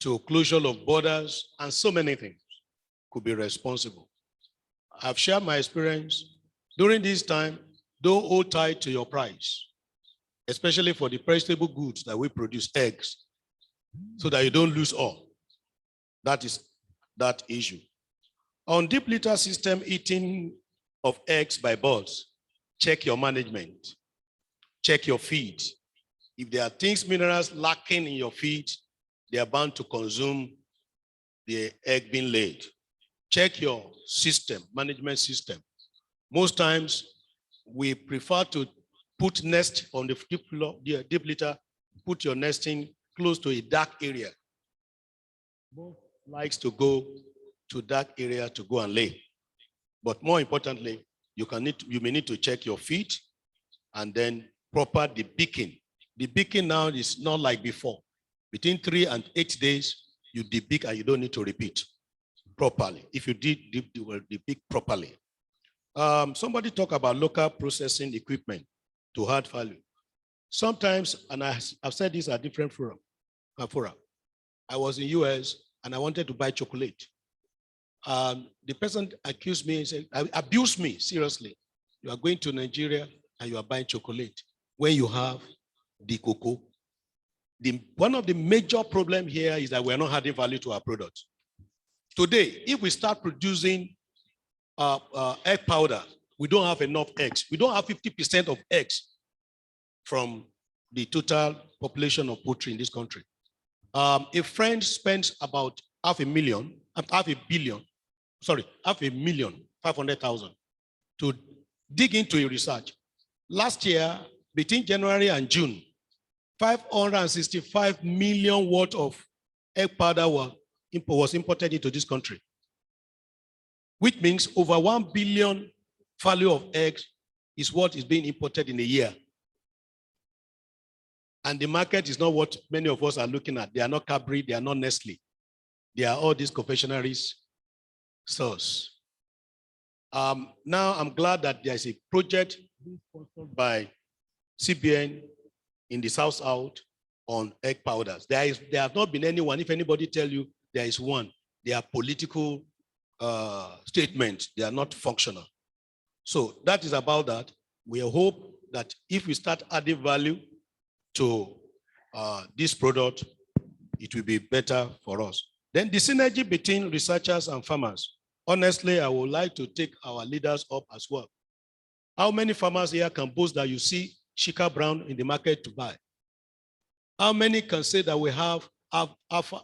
to closure of borders, and so many things could be responsible. I've shared my experience. During this time, don't hold tight to your price, especially for the perishable goods that we produce, eggs, so that you don't lose all. That is that issue. On deep litter system, eating of eggs by birds, check your management, check your feed. If there are things, minerals lacking in your feed, they are bound to consume the egg being laid. Check your system, management system. Most times we prefer to put nest on the deep litter, put your nesting close to a dark area. Both likes to go to dark area to go and lay. But more importantly, you may need to check your feet and then proper debeaking. Debeaking now is not like before. Between 3 and 8 days, you debeak and you don't need to repeat properly. If you debeak properly. Somebody talk about local processing equipment to add value. Sometimes, and I've said this at different fora. I was in US and I wanted to buy chocolate. The person accused me and said, abused me seriously. You are going to Nigeria and you are buying chocolate when you have the cocoa. One of the major problems here is that we are not adding value to our product. Today, if we start producing egg powder, we don't have enough eggs. We don't have 50% of eggs from the total population of poultry in this country. A friend spends about half a million, 500,000 to dig into a research. Last year, between January and June, 565 million worth of egg powder was imported into this country, which means over 1 billion value of eggs is what is being imported in a year. And the market is not what many of us are looking at. They are not Cadbury, they are not Nestle. They are all these confectionaries stores. Now I'm glad that there is a project sponsored by CBN in the South on egg powders. There have not been anyone. If anybody tell you there is one, they are political statements. They are not functional. So that is about that. We hope that if we start adding value to this product, it will be better for us. Then the synergy between researchers and farmers. Honestly, I would like to take our leaders up as well. How many farmers here can boast that you see Shika Brown in the market to buy? How many can say that we have Alpha?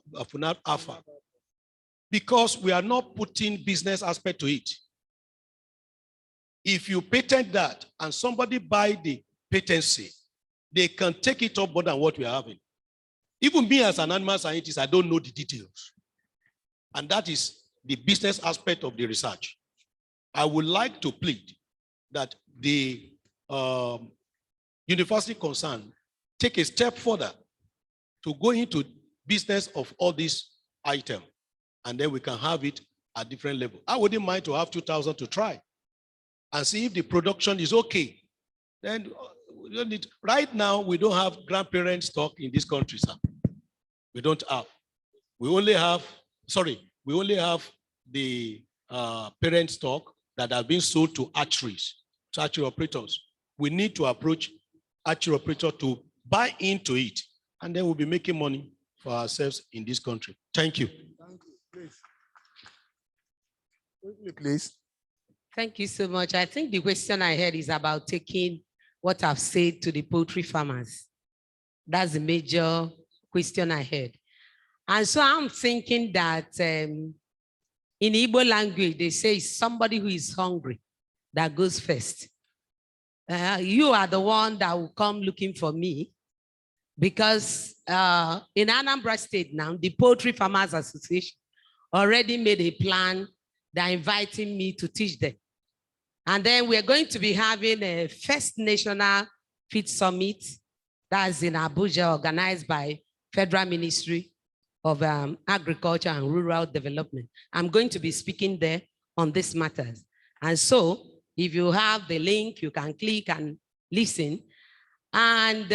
Because we are not putting business aspect to it. If you patent that and somebody buy the patency, they can take it up more than what we are having. Even me as an animal scientist, I don't know the details. And that is the business aspect of the research. I would like to plead that the university concerned take a step further to go into business of all these items, and then we can have it at different level. I wouldn't mind to have 2,000 to try and see if the production is okay. Then we don't need, right now, we don't have grandparent stock in this country, sir. We don't have. We only have the parent stock that have been sold to hatcheries, to hatchery operators. We need to approach hatchery operator to buy into it, and then we'll be making money for ourselves in this country. Thank you. Thank you. Please. Please. Thank you so much. I think the question I had is about taking what I've said to the poultry farmers. That's the major question I had. And so I'm thinking that in Igbo language, they say somebody who is hungry that goes first. You are the one that will come looking for me, because in Anambra State now, the Poultry Farmers Association already made a plan. They're inviting me to teach them. And then we're going to be having a first national feed summit that's in Abuja, organized by Federal Ministry of Agriculture and Rural Development. I'm going to be speaking there on these matters. And so if you have the link, you can click and listen. And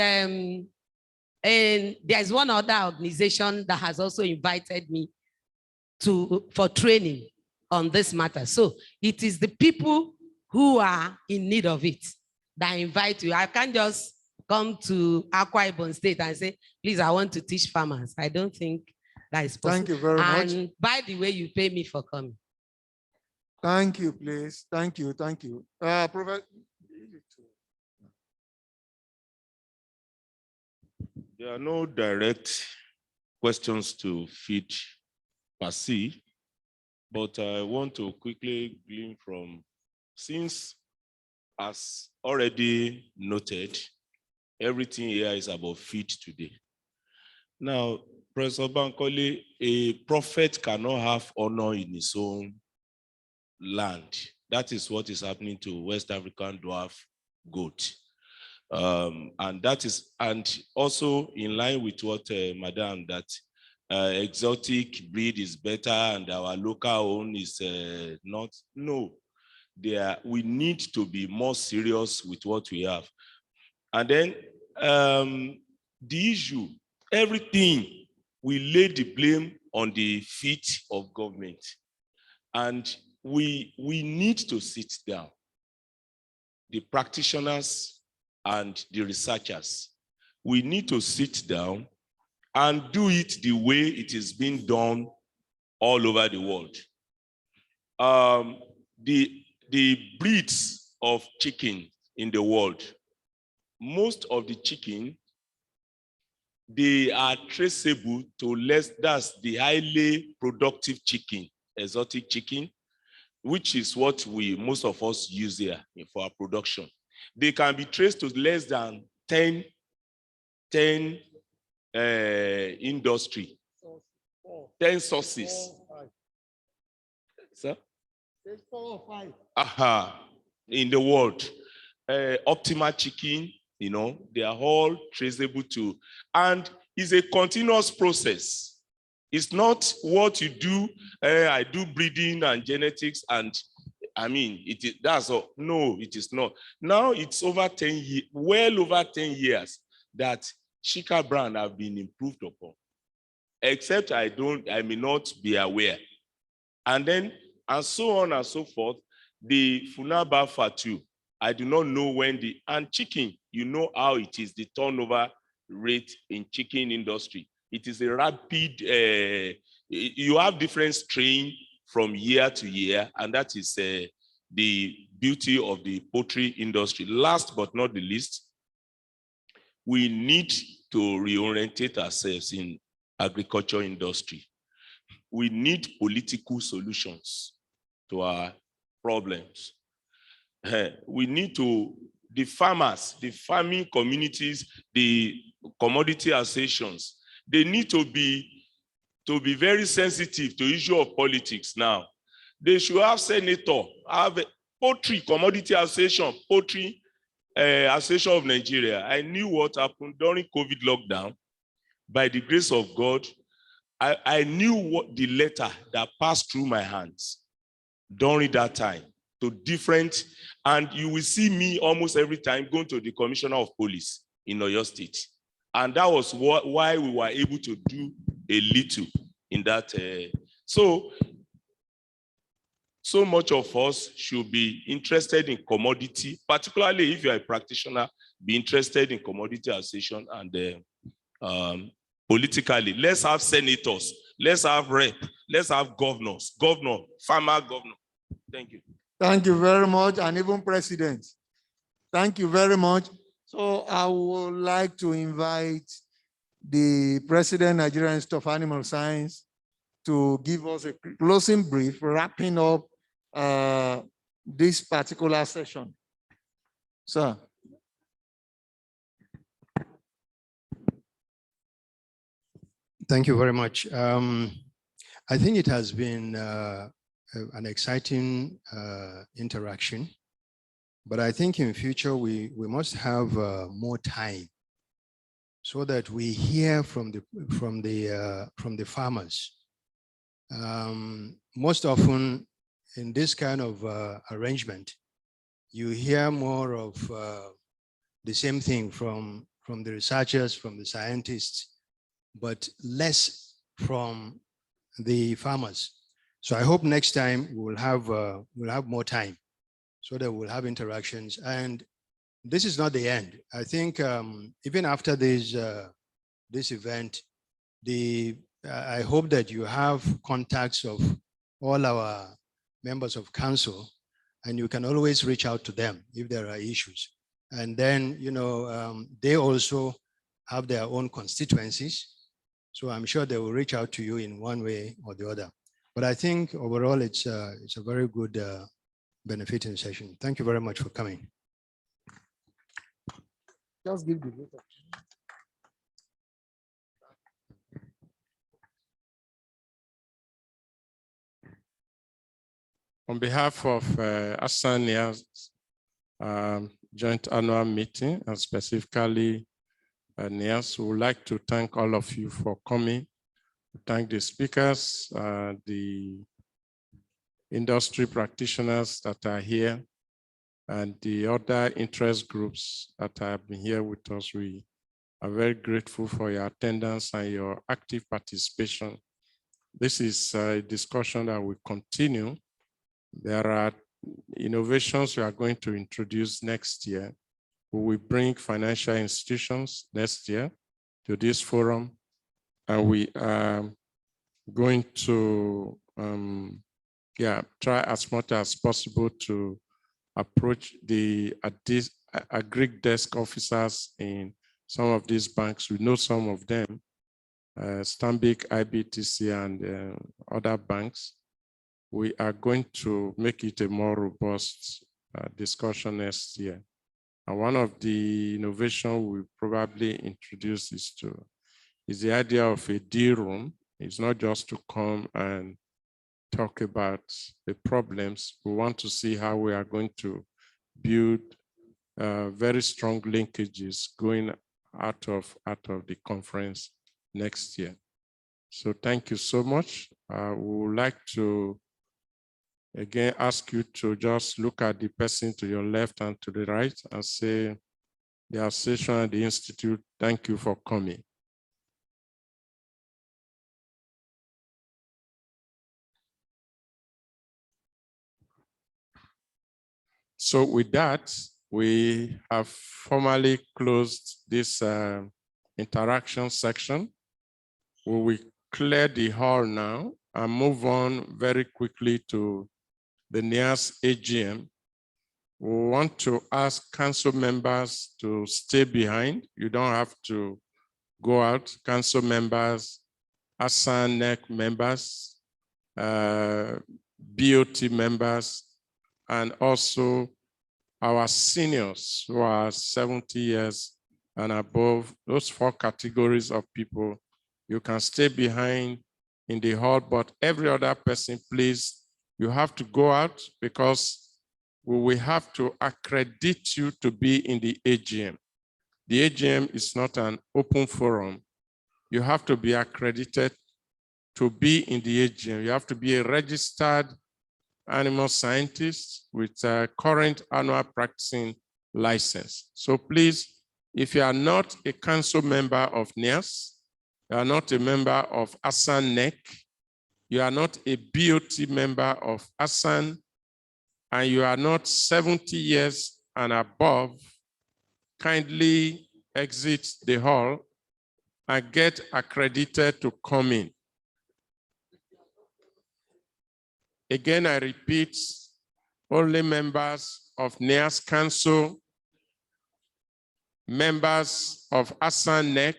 there's one other organization that has also invited me for training on this matter. So it is the people who are in need of it that invite you. I can't just come to Akwa Ibom State and say, please, I want to teach farmers. I don't think that is possible. Thank you very much. And by the way, you pay me for coming. Thank you, please. Thank you. Thank you. Prophet. There are no direct questions to feed per se, but I want to quickly glean from, since as already noted, everything here is about feed today. Now, Professor Bankole, a prophet cannot have honor in his own land. That is what is happening to West African dwarf goat. And also in line with what Madam, that exotic breed is better and our local own is not. No, we need to be more serious with what we have. And then the issue, everything, we lay the blame on the feet of government. And we need to sit down, the practitioners and the researchers. We need to sit down and do it the way it is being done all over the world. The breeds of chicken in the world, most of the chicken, they are traceable to that's the highly productive chicken, exotic chicken, which is what most of us use here for our production. They can be traced to less than 10 industry, 10 sources. Sir? There's 4 or 5. In the world. Optimal chicken, they are all traceable to, and it's a continuous process. It's not what you do, I do breeding and genetics, and I mean, that's all. No, it is not. Now it's over 10 years, well over 10 years that Shika brand have been improved upon. Except I may not be aware. And so on and so forth. The Funaba Fatu, I do not know when and chicken, you know how it is, the turnover rate in chicken industry. It is a rapid, you have different strain from year to year, and that is the beauty of the poultry industry. Last but not the least, we need to reorientate ourselves in agriculture industry. We need political solutions to our problems. We need the farmers, the farming communities, the commodity associations, they need to be very sensitive to issue of politics now. They should have senator, have a poultry commodity association, poultry association of Nigeria. I knew what happened during COVID lockdown. By the grace of God, I knew what the letter that passed through my hands during that time to different, and you will see me almost every time going to the commissioner of police in Oyo State. And that was why we were able to do a little in that. So much of us should be interested in commodity, particularly if you're a practitioner, be interested in commodity association and politically. Let's have senators, let's have rep, let's have governors, farmer governor. Thank you. Thank you very much, and even president. Thank you very much. So I would like to invite the President, Nigerian Institute of Animal Science, to give us a closing brief, wrapping up this particular session. Sir. Thank you very much. I think it has been an exciting interaction, but I think in future we must have more time so that we hear from the farmers. Most often in this kind of arrangement, you hear more of the same thing from the researchers, from the scientists, but less from the farmers. So I hope next time we'll have more time so that we'll have interactions. And this is not the end. I think even after this event, I hope that you have contacts of all our members of council, and you can always reach out to them if there are issues. And then, they also have their own constituencies. So I'm sure they will reach out to you in one way or the other. But I think overall it's a very good benefiting session. Thank you very much for coming. Just give the vote. On behalf of ASANIA's joint annual meeting, and specifically NIAS, we would like to thank all of you for coming. Thank the speakers, the industry practitioners that are here, and the other interest groups that have been here with us. We are very grateful for your attendance and your active participation. This is a discussion that will continue. There are innovations we are going to introduce next year. We will bring financial institutions next year to this forum, and we are going to try as much as possible to approach the agri desk officers in some of these banks. We know some of them, Stanbic, IBTC, and other banks. We are going to make it a more robust discussion next year. And one of the innovations we probably introduce is the idea of a deal room. It's not just to come and talk about the problems. We want to see how we are going to build very strong linkages going out of the conference next year. So thank you so much. We would like to again ask you to just look at the person to your left and to the right and say, the association and the institute, thank you for coming. So with that, we have formally closed this interaction section. We will clear the hall now and move on very quickly to the NIAS AGM. We want to ask council members to stay behind. You don't have to go out. Council members, ASAN, NEC members, BOT members, and also our seniors who are 70 years and above. Those 4 categories of people, you can stay behind in the hall, but every other person, please, you have to go out because we will have to accredit you to be in the AGM. The AGM is not an open forum. You have to be accredited to be in the AGM. You have to be a registered animal scientist with a current annual practicing license. So please, if you are not a council member of NIAS, you are not a member of ASAN NEC, you are not a BOT member of ASAN, and you are not 70 years and above, kindly exit the hall and get accredited to come in. Again, I repeat, only members of NIAS Council, members of ASAN NEC,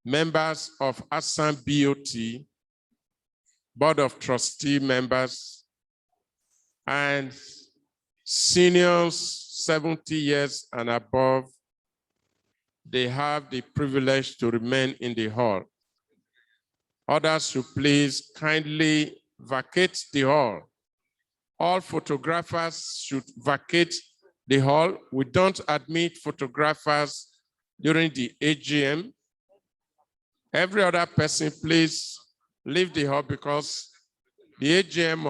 members of ASAN BOT, Board of Trustee members, and seniors 70 years and above, they have the privilege to remain in the hall. Others should please kindly vacate the hall. All photographers should vacate the hall. We don't admit photographers during the AGM. Every other person, please leave the hall because the AGM